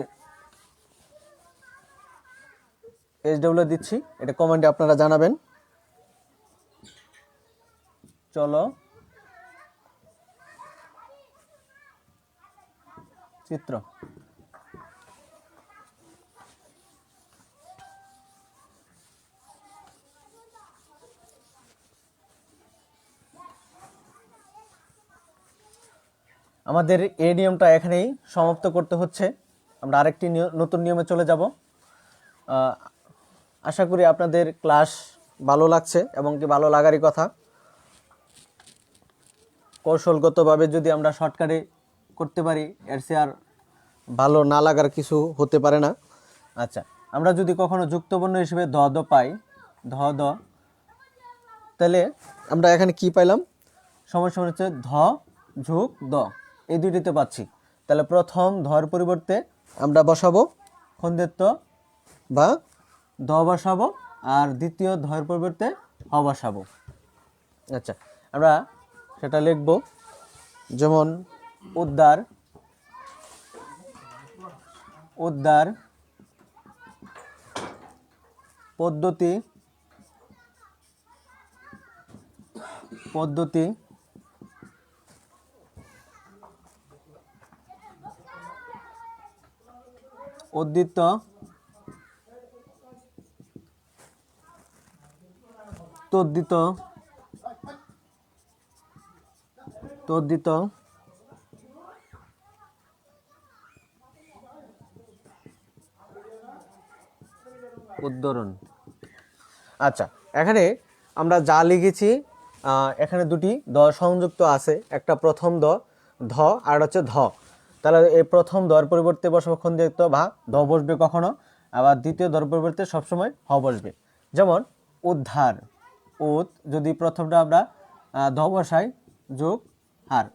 SW দিচ্ছি, এটা কমেন্টে আপনারা জানাবেন। চলো চিত্র। আমাদের এই নিয়মটা এখানেই সমাপ্ত করতে হচ্ছে। আমরা আরেকটি নতুন নিয়মে চলে যাব। আশা করি আপনাদের ক্লাস ভালো লাগছে এবং কি ভালো লাগারই কথা। কৌশলগতভাবে যদি আমরা শর্টকাটে করতে পারি এর চেয়ে আর ভালো না লাগার কিছু হতে পারে না। আচ্ছা, আমরা যদি কখনো যুক্তবর্ণ হিসেবে ধ দ পাই, ধ দ, তাহলে আমরা এখানে কি পাইলাম? সমস্যা হচ্ছে ধ যুগ দ, এই দুইটিতে পাচ্ছি। তাহলে প্রথম ধর পরিবর্তে আমরা বসাবো খন্দেত্ব বা দ বসাবো, আর দ্বিতীয় ধর পরিবর্তে হ বসাবো। আচ্ছা, আমরা সেটা লিখব, যেমন উদ্ধার, উদ্ধার পদ্ধতি, পদ্ধতি উদ্দীত, তদ্দিত, তদ্দিত, উদ্ধরণ। আচ্ছা, এখানে আমরা যা লিখেছি, এখানে দুটি দ সংযুক্ত আছে, একটা প্রথম দ ধ আর হচ্ছে ধ। তাহলে এই প্রথম দর পরিবর্তে বসবে খন্দিত বা ধ বসবে কখনো, আবার দ্বিতীয় দর পরিবর্তে সবসময় হ বসবে। যেমন উদ্ধার, উদ যদি প্রথমটা আমরা ধ বসাই যোগ হার,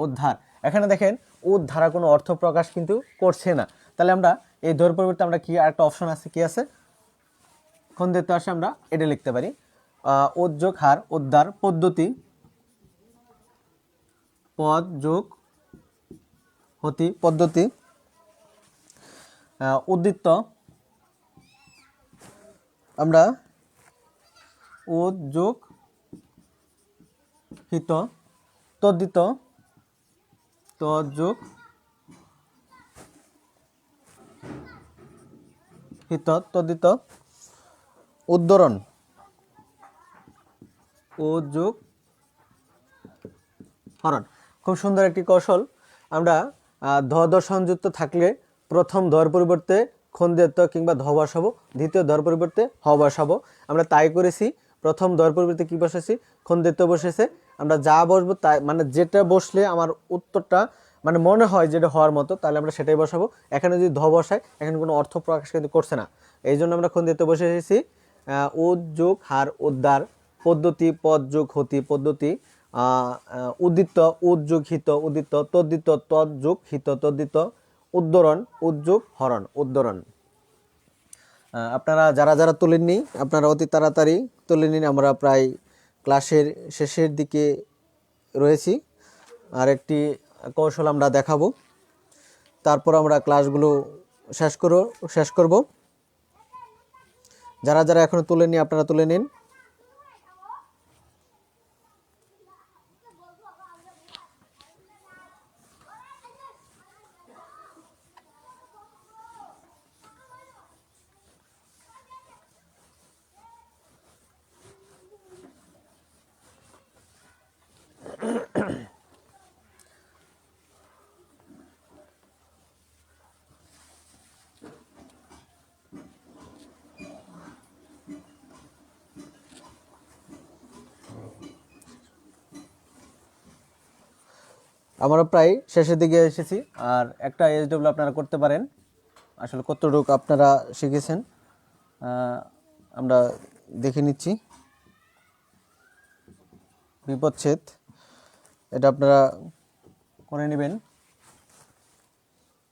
উদ্ধার। এখানে দেখেন উদ্ধারা কোনো অর্থ প্রকাশ কিন্তু করছে না, তাহলে আমরা এই দর পরিবর্তে আমরা কি আরেকটা অপশন আছে, কি আছে, খন্দিত আসে, আমরা এটা লিখতে পারি উদ যোগ হার, উদ্ধার পদ্ধতি, পদ যোগ হতি পদ্ধতি, উদ্দীত, আমরা উদ যোগ হিত, তদ্দিত, তদ যোগ হিত, তদ্দিত, উদ্ধরণ, ও যোগ হরণ। খুব সুন্দর একটি কৌশল। আমরা ধ দ সংযুক্ত থাকলে প্রথম ধর পরিবর্তে খন্দিত কিংবা ধ বসাবো, দ্বিতীয় ধর পরিবর্তে হ বসাবো। আমরা তাই করেছি, প্রথম ধর পরিবর্তে কি বসেছি, খন্দিত বসেছে। আমরা যা বসবো তাই, মানে যেটা বসলে আমার উত্তরটা মানে মনে হয় যেটা হওয়ার মতো, তাহলে আমরা সেটাই বসাবো। এখানে যদি ধ বসাই, এখানে কোনো অর্থ প্রকাশ কিন্তু করছে না, এই জন্য আমরা খন্দিত বসে এসেছি। উদ যোগ হার, উদ্ধার পদ্ধতি, পদ যোগ হতি পদ্ধতি, উদ্দীত, উদ্যোগ হিত, উদ্দীত, তদ্দিত, তদ্যোগ হিত, তদ্দিত, উদ্ধরণ, উদ্যোগ হরণ, উদ্ধরণ। আপনারা যারা যারা তুলেননি, আপনারা অতি তাড়াতাড়ি তুলে নিন, আমরা প্রায় ক্লাসের শেষের দিকে রয়েছি। আর একটি কৌশল আমরা দেখাবো, তারপর আমরা ক্লাসগুলো শেষ করব। যারা যারা এখনো তুলেননি আপনারা তুলে নিন। আমরা প্রায় শেষের দিকে এসেছি, আর একটা এসডব্লিউ আপনারা করতে পারেন। আসলে কতটুকু আপনারা শিখেছেন আমরা দেখে নিচ্ছি। বিপচ্ছেদ, এটা আপনারা করে নেবেন,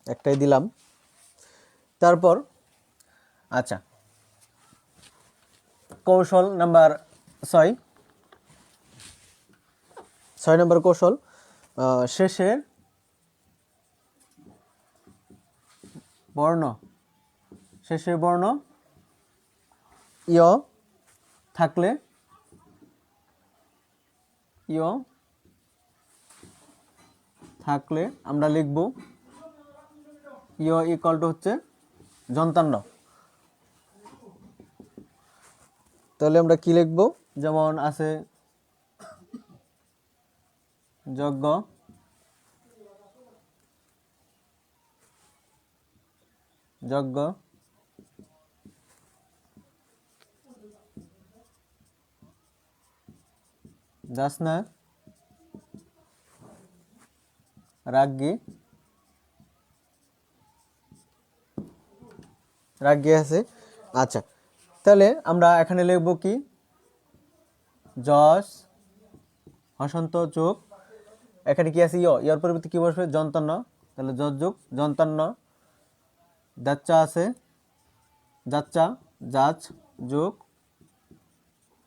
একটাই দিলাম। তারপর আচ্ছা, কৌশল নাম্বার 6 নম্বর কৌশল, শেষের বর্ণ, শেষের বর্ণ ইয় থাকলে, ইয় থাকলে আমরা লিখব ইয় ইকুয়াল টু হচ্ছে যন্তান্ন। তাহলে আমরা কি লিখব, যেমন আছে যজ্ঞ, যজ্ঞ, দাসনা, রাগ্গী, রাগ্গী আছে। আচ্ছা, তাহলে আমরা এখানে লিখব কি, যশ হসন্ত যোগ, এখানে কি আছে ইয়ার পরিবর্তে কি বসবে, যন্তান্ন, তাহলে যশ যোগ যন্তান্ন, যাচ্চা আছে, যাচ্চা যাচ যোগ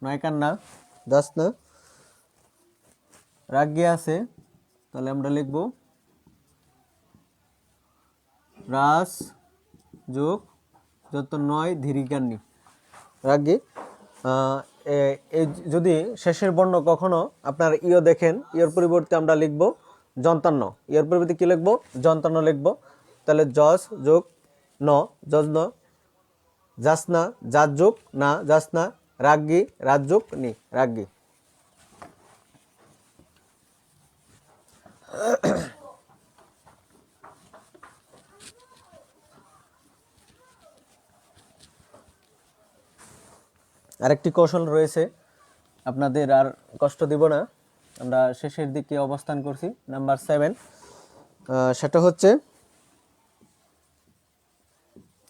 নয় কান্না যাচ না, রাগ্গী আছে, তাহলে আমরা লিখব রাস যোগ যত নয় ধীরিকান্নি রাগ্গী। এই যদি শেষের বর্ণ কখনো আপনার ইয় দেখেন, ইয়র পরিবর্তে আমরা লিখব যন্তান্ন, ইয়র পরিবর্তে কি লিখব, যন্তান্ন লিখব। তাহলে যশ যোগ ন, যজ ন, যাসনা যাজ যোগ না, যাসনা, রাগ্গী রাজ যোগ নি, রাগ্গী। আরেকটি কৌশল রয়েছে, আপনাদের আর কষ্ট দিব না, আমরা শেষের দিকে অবস্থান করছি, নাম্বার 7, সেটা হচ্ছে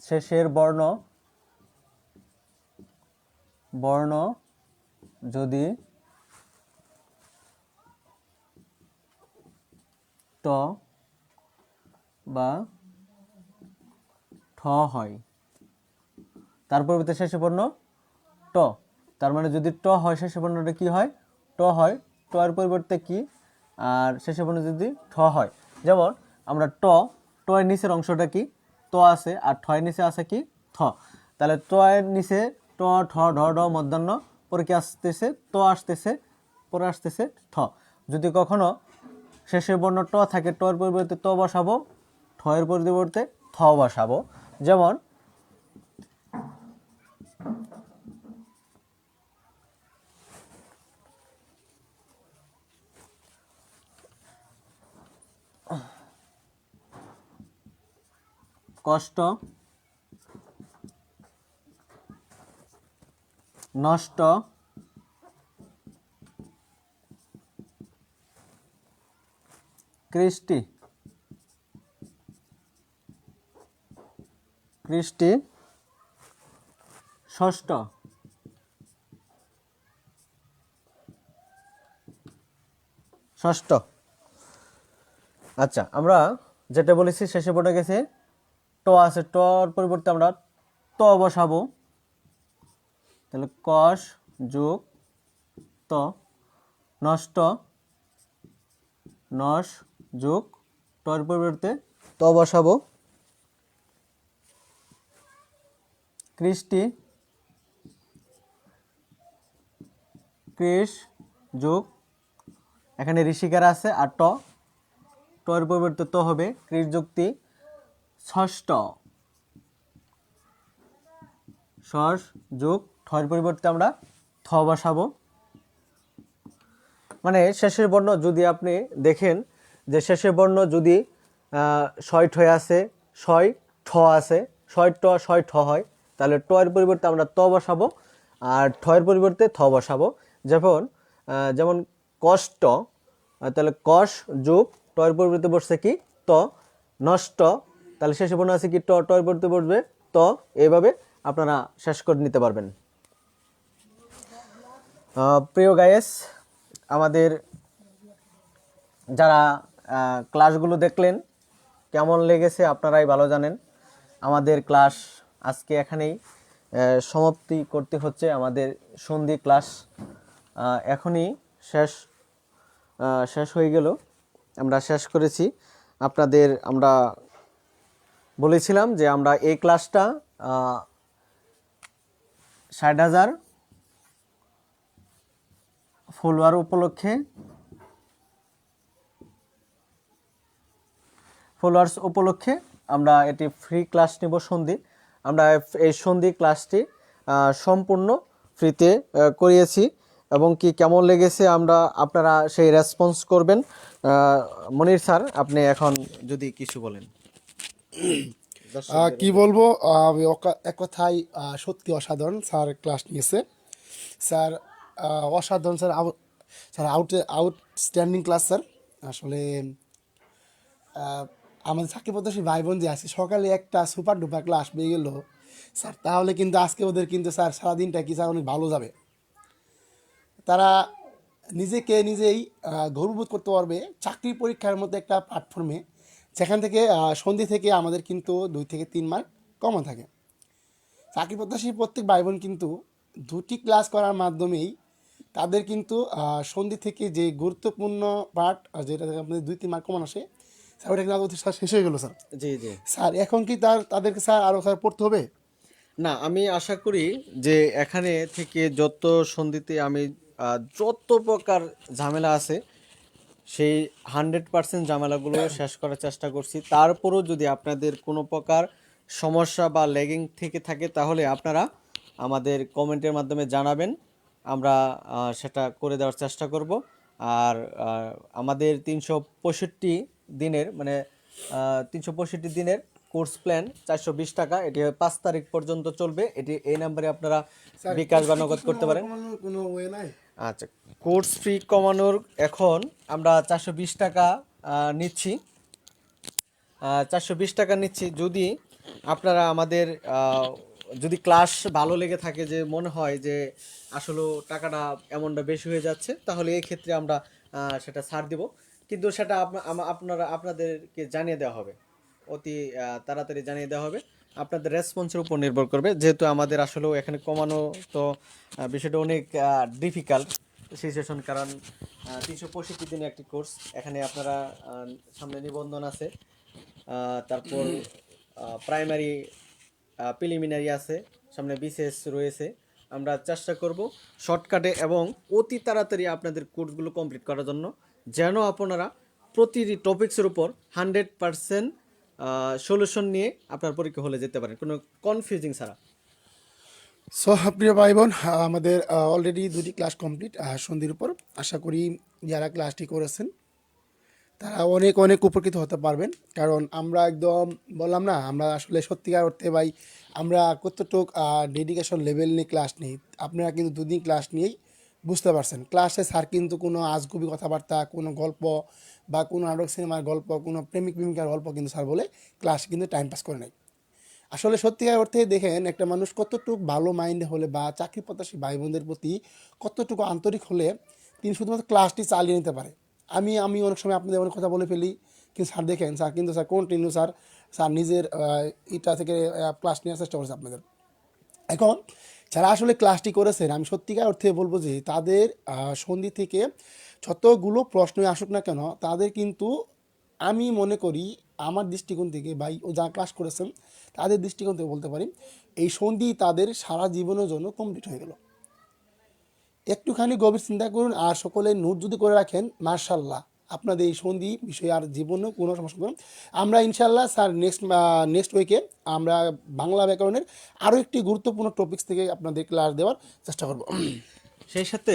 শেষের বর্ণ বর্ণ যদি ট বা ঠ হয়, তার পরিবর্তে শেষে বর্ণ ট, তার মানে যদি ট হয় শেষে বর্ণটা কি হয়, ট হয়, ট এর পরিবর্তে কি, আর শেষে বর্ণ যদি ঠ হয়, যেমন আমরা ট এর নিচের অংশটা কি, ত আছে, আর ঠ এর নিচে আছে কি, থ, তাহলে ট এর নিচে ট ঠ ঢ ঢ মধ্যাহ্ন, পরে কি আসতেছে, ত আসতেছে, পরে আসতেছে ঠ। যদি কখনো শেষের বর্ণ ট থাকে, ট এর পরিবর্তে ত বসাবো, ঠ এর পরিবর্তে থ বসাবো, যেমন কষ্ট, নষ্ট, কৃষ্টি, কৃষ্টি, ষষ্ঠ, ষষ্ঠ। আচ্ছা, আমরা যেটা বলেছি শেষে পড়ে গেছে ট আছে, টর পরিবর্তে আমরা ত বসাবো, তাহলে কষ যোগ ত, নষ্ট, নশ যোগ টর পরিবর্তে ত বসাবো, কৃষ্টি, কৃষ যোগ, এখানে ঋষিকার আছে আর ট, টর পরিবর্তে তো হবে, কৃষ যুক্তি, ষষ্ঠ, ষষ যোগ ঠয়ের পরিবর্তে আমরা থ বসাবো। মানে শেষের বর্ণ যদি আপনি দেখেন যে শেষের বর্ণ যদি ছয় ঠয় আছে, ছয় ঠ আছে, ছয় ট ছয় ঠ হয়, তাহলে ট এর পরিবর্তে আমরা ত বসাবো, আর ঠয়ের পরিবর্তে থ বসাবো। যেমন কষ্ট, তাহলে কষ যোগ ট এর পরিবর্তে বসছে কি ত, নষ্ট, তাহলে শেষে বর্ণ আছে কি ট, ট এর পরিবর্তে বসবে ত, এইভাবে আপনারা শেষ করে নিতে পারবেন। প্রিয় গায়েস, আমাদের যারা ক্লাসগুলো দেখলেন কেমন লেগেছে আপনারাই ভালো জানেন। আমাদের ক্লাস আজকে এখানেই সমাপ্তি করতে হচ্ছে, আমাদের সন্ধি ক্লাস এখনই শেষ হয়ে গেল, আমরা শেষ করেছি। আপনাদের আমরা বলেছিলাম যে আমরা এই ক্লাসটা 60,000 ফলোয়ার উপলক্ষে আমরা এটি ফ্রি ক্লাস নেব সন্ধি। আমরা এই সন্ধি ক্লাসটি সম্পূর্ণ ফ্রিতে করিয়েছি, এবং কি কেমন লেগেছে আপনারা সেই রেসপন্স করবেন। মনির স্যার, আপনি এখন যদি কিছু বলেন। কি বলবো, আমি এক কথায় সত্যি অসাধারণ স্যার ক্লাস নিয়েছে। স্যার অসাধারণ sir, sir outstanding class sir. আসলে আমাদের চাকরি প্রত্যাশী ভাই বোন যে আছে সকালে একটা সুপার ডুপার ক্লাস পেয়ে গেল স্যার, তাহলে কিন্তু আজকে ওদের কিন্তু স্যার সারাদিনটা কি স্যার অনেক ভালো যাবে। তারা নিজেকে নিজেই গর্ববোধ করতে পারবে চাকরি পরীক্ষার মধ্যে একটা প্ল্যাটফর্মে, যেখান থেকে সন্ধি থেকে আমাদের কিন্তু 2 থেকে 3 মার্ক কমন থাকে। চাকরি প্রত্যাশী প্রত্যেক ভাই বোন কিন্তু 2টি ক্লাস করার মাধ্যমেই তাদের কিন্তু সন্ধি থেকে যে গুরুত্বপূর্ণ পার্ট, যেটা থেকে আপনাদের 2-3 মার্ক কমন আসে, স্যার ওটা কিন্তু আমাদের স্যার শেষ হয়ে গেলো স্যার। জি জি। স্যার এখন কি তাদেরকে স্যার আরও স্যার পড়তে হবে? না, আমি আশা করি যে এখানে থেকে যত সন্ধিতে আমি যত প্রকার ঝামেলা আছে সেই 100% ঝামেলাগুলো শেষ করার চেষ্টা করছি। তারপরও যদি আপনাদের কোনো প্রকার সমস্যা বা ল্যাগিং থেকে থাকে তাহলে আপনারা আমাদের কমেন্টের মাধ্যমে জানাবেন, আমরা সেটা করে দেওয়ার চেষ্টা করব। আর আমাদের 365 দিনের মানে 365 দিনের কোর্স প্ল্যান 420 টাকা, এটি 5 তারিখ পর্যন্ত চলবে। এটি এই নাম্বারে আপনারা বিকাশ বা নগদ করতে পারেন। কোনো ওয়ে নাই? আচ্ছা, কোর্স ফি কমানোর এখন আমরা 420 টাকা নিচ্ছি, 420 টাকা নিচ্ছি। যদি আপনারা আমাদের যদি ক্লাস ভালো লেগে থাকে, যে মনে হয় যে আসলে টাকাটা এমনটা বেশি হয়ে যাচ্ছে, তাহলে এই ক্ষেত্রে আমরা সেটা ছাড় দিব। কিন্তু সেটা আপনাদেরকে জানিয়ে দেওয়া হবে, অতি তাড়াতাড়ি জানিয়ে দেওয়া হবে। আপনাদের রেসপন্সের উপর নির্ভর করবে, যেহেতু আমাদের আসলেও এখানে কমানো তো বিষয়টা অনেক ডিফিকাল্ট সিচুয়েশন। কারণ 365 দিনের একটি কোর্স, এখানে আপনারা সামনে নিবন্ধন আছে, তারপর প্রাইমারি প্রিলিমিনারি আছে, সামনে বিসিএস রয়েছে। আমরা চেষ্টা করব শর্টকাটে এবং অতি তাড়াতাড়ি আপনাদের কোর্সগুলো কমপ্লিট করার জন্য, যেন আপনারা প্রতিটি টপিক্সের উপর 100% সলিউশন নিয়ে আপনার পরীক্ষা হলে যেতে পারেন, কোনো কনফিউজিং ছাড়া। সো প্রিয় ভাই বোন, আমাদের অলরেডি 2টি ক্লাস কমপ্লিট সন্ধির উপর। আশা করি যারা ক্লাসটি করেছেন তারা অনেক অনেক উপকৃত হতে পারবেন। কারণ আমরা একদম বললাম না, আমরা আসলে সত্যিকার অর্থে ভাই আমরা কতটুক ডেডিকেশন লেভেল নিয়ে ক্লাস নিই। আপনারা কিন্তু 2 দিন ক্লাস নিয়েই বুঝতে পারছেন। ক্লাসে স্যার কিন্তু কোনো আজগুবি কথাবার্তা, কোনো গল্প বা কোনো নাটক সিনেমার গল্প, কোনো প্রেমিক প্রেমিকার গল্প কিন্তু স্যার বলে ক্লাস কিন্তু টাইম পাস করে নেয়। আসলে সত্যিকার অর্থে দেখেন একটা মানুষ কতটুকু ভালো মাইন্ডে হলে বা চাকরি প্রত্যাশী ভাই বোনদের প্রতি কতটুকু আন্তরিক হলে তিনি শুধুমাত্র ক্লাসটি চালিয়ে নিতে পারে। আমি অনেক সময় আপনাদের অনেক কথা বলে ফেলি, কিন্তু স্যার দেখেন স্যার কিন্তু স্যার কন্টিনিউ স্যার স্যার নিজের এটা থেকে ক্লাস নেওয়ার চেষ্টা করছে আপনাদের। এখন যারা আসলে ক্লাসটি করেছেন, আমি সত্যিকার অর্থে বলবো যে তাদের সন্ধি থেকে যতগুলো প্রশ্নই আসুক না কেন, তাদের কিন্তু আমি মনে করি আমার দৃষ্টিকোণ থেকে ভাই ও যারা ক্লাস করেছেন তাদের দৃষ্টিকোণ থেকে বলতে পারি এই সন্ধি তাদের সারা জীবনের জন্য কমপ্লিট হয়ে গেল। একটুখানি গভীর চিন্তা করুন আর সকলে নোট যদি করে রাখেন, মার্শাল্লাহ আপনাদের এই সন্ধি বিষয়ে আর জীবনেও কোনো সমস্যা করুন। আমরা ইনশাল্লাহ স্যার নেক্সট উইকে আমরা বাংলা ব্যাকরণের আরও একটি গুরুত্বপূর্ণ টপিকস থেকে আপনাদের ক্লাস দেওয়ার চেষ্টা করব। সেই সাথে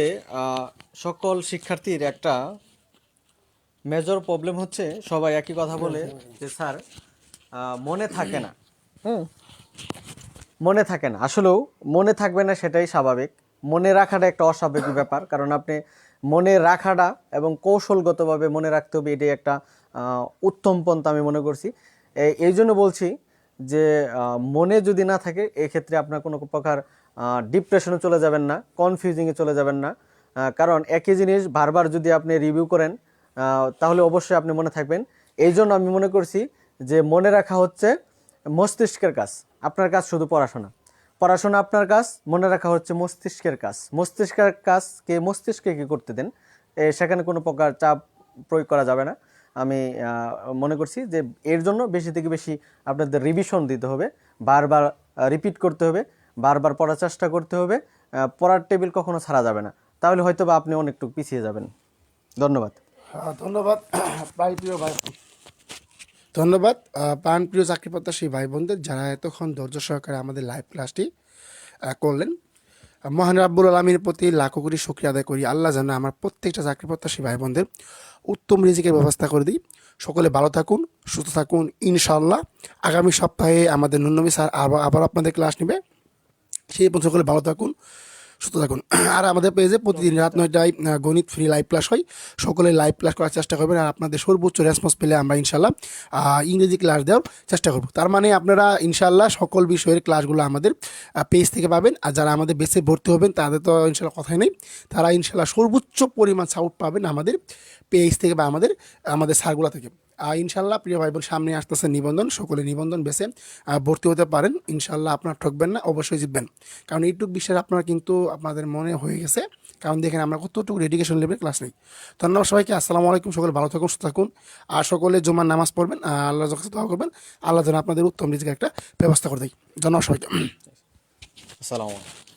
সকল শিক্ষার্থীর একটা মেজর প্রবলেম হচ্ছে, সবাই একই কথা বলে যে স্যার মনে থাকে না। হুম, মনে থাকে না, আসলেও মনে থাকবে না সেটাই স্বাভাবিক। মনে রাখাটা একটা অস্বাভাবিক ব্যাপার, কারণ আপনি মনে রাখাটা এবং কৌশলগতভাবে মনে রাখতে হবে, এটাই একটা উত্তম পন্থা আমি মনে করছি। এই জন্য বলছি যে মনে যদি না থাকে এক্ষেত্রে আপনার কোনো প্রকার ডিপ্রেশনে চলে যাবেন না, কনফিউজিংয়ে চলে যাবেন না। কারণ একই জিনিস বারবার যদি আপনি রিভিউ করেন তাহলে অবশ্যই আপনি মনে থাকবেন। এই জন্য আমি মনে করছি যে মনে রাখা হচ্ছে মস্তিষ্কের কাজ, আপনার কাজ শুধু পড়াশোনা, পড়াশোনা আপনার কাজ, মনে রাখা হচ্ছে মস্তিষ্কের কাজ। মস্তিষ্কের কাজকে মস্তিষ্কে কি করতে দেন, সেখানে কোনো প্রকার চাপ প্রয়োগ করা যাবে না। আমি মনে করছি যে এর জন্য বেশি থেকে বেশি আপনাদের রিভিশন দিতে হবে, বারবার রিপিট করতে হবে, বারবার পড়ার চেষ্টা করতে হবে। পড়ার টেবিল কখনো ছাড়া যাবে না, তাহলে হয়তো বা আপনি অনেকটুকু পিছিয়ে যাবেন। ধন্যবাদ। ধন্যবাদ প্রিয় ভাই, ধন্যবাদ প্রাণপ্রিয় চাকরি প্রত্যাশী ভাই বোনদের যারা এতক্ষণ ধৈর্য সহকারে আমাদের লাইভ ক্লাসটি করলেন। মহান রাব্বুল আলামিনের প্রতি লাখো কোটি শুকরিয়া আদায় করি। আল্লাহ যেন আমার প্রত্যেকটা চাকরি প্রত্যাশী ভাই বোনদের উত্তম রিজিকের ব্যবস্থা করে দিই। সকলে ভালো থাকুন, সুস্থ থাকুন। ইনশাআল্লাহ আগামী সপ্তাহে আমাদের নুননবী স্যার আবার আপনাদের ক্লাস নেবে। সেই পর্যন্ত সকলে ভালো থাকুন, সুস্থ থাকুন। আর আমাদের পেজে প্রতিদিন রাত 9টায় গণিত ফ্রি লাইভ ক্লাস হয়। সকলে লাইভ ক্লাস করার চেষ্টা করবেন, আর আপনাদের সর্বোচ্চ রেসপন্স পেলে আমরা ইনশাল্লাহ ইংরেজি ক্লাস দেওয়ার চেষ্টা করব। তার মানে আপনারা ইনশাল্লাহ সকল বিষয়ের ক্লাসগুলো আমাদের পেজ থেকে পাবেন। আর যারা আমাদের বেসে ভর্তি হবেন তাদের তো ইনশাল্লাহ কথাই নেই, তারা ইনশাল্লাহ সর্বোচ্চ পরিমাণ সাপোর্ট পাবেন আমাদের পেজ থেকে বা আমাদের স্যারগুলো থেকে। ইনশাল্লাহ প্রিয় ভাই বোন, সামনে আসতেছে নিবন্ধন, সকলে নিবন্ধন বেসে ভর্তি হতে পারেন। ইনশাল্লাহ আপনারা ঠকবেন না, অবশ্যই জিতবেন। কারণ এইটুকু বিশ্বাস আপনারা কিন্তু আপনাদের মনে হয়ে গেছে, কারণ দেখেন আমরা কতটুকু ডেডিকেশন লেভেল ক্লাস নেই। ধন্যবাদ সবাইকে, আসসালামু আলাইকুম। সকলে ভালো থাকুন, সুস্থ থাকুন, আর সকলে জুমার নামাজ পড়বেন, আল্লাহর কাছে দোয়া করবেন, আল্লাহ যেন আপনাদের উত্তম রিজিকের একটা ব্যবস্থা করে দেয়। ধন্যবাদ সবাইকে। আসসালামু আলাইকুম।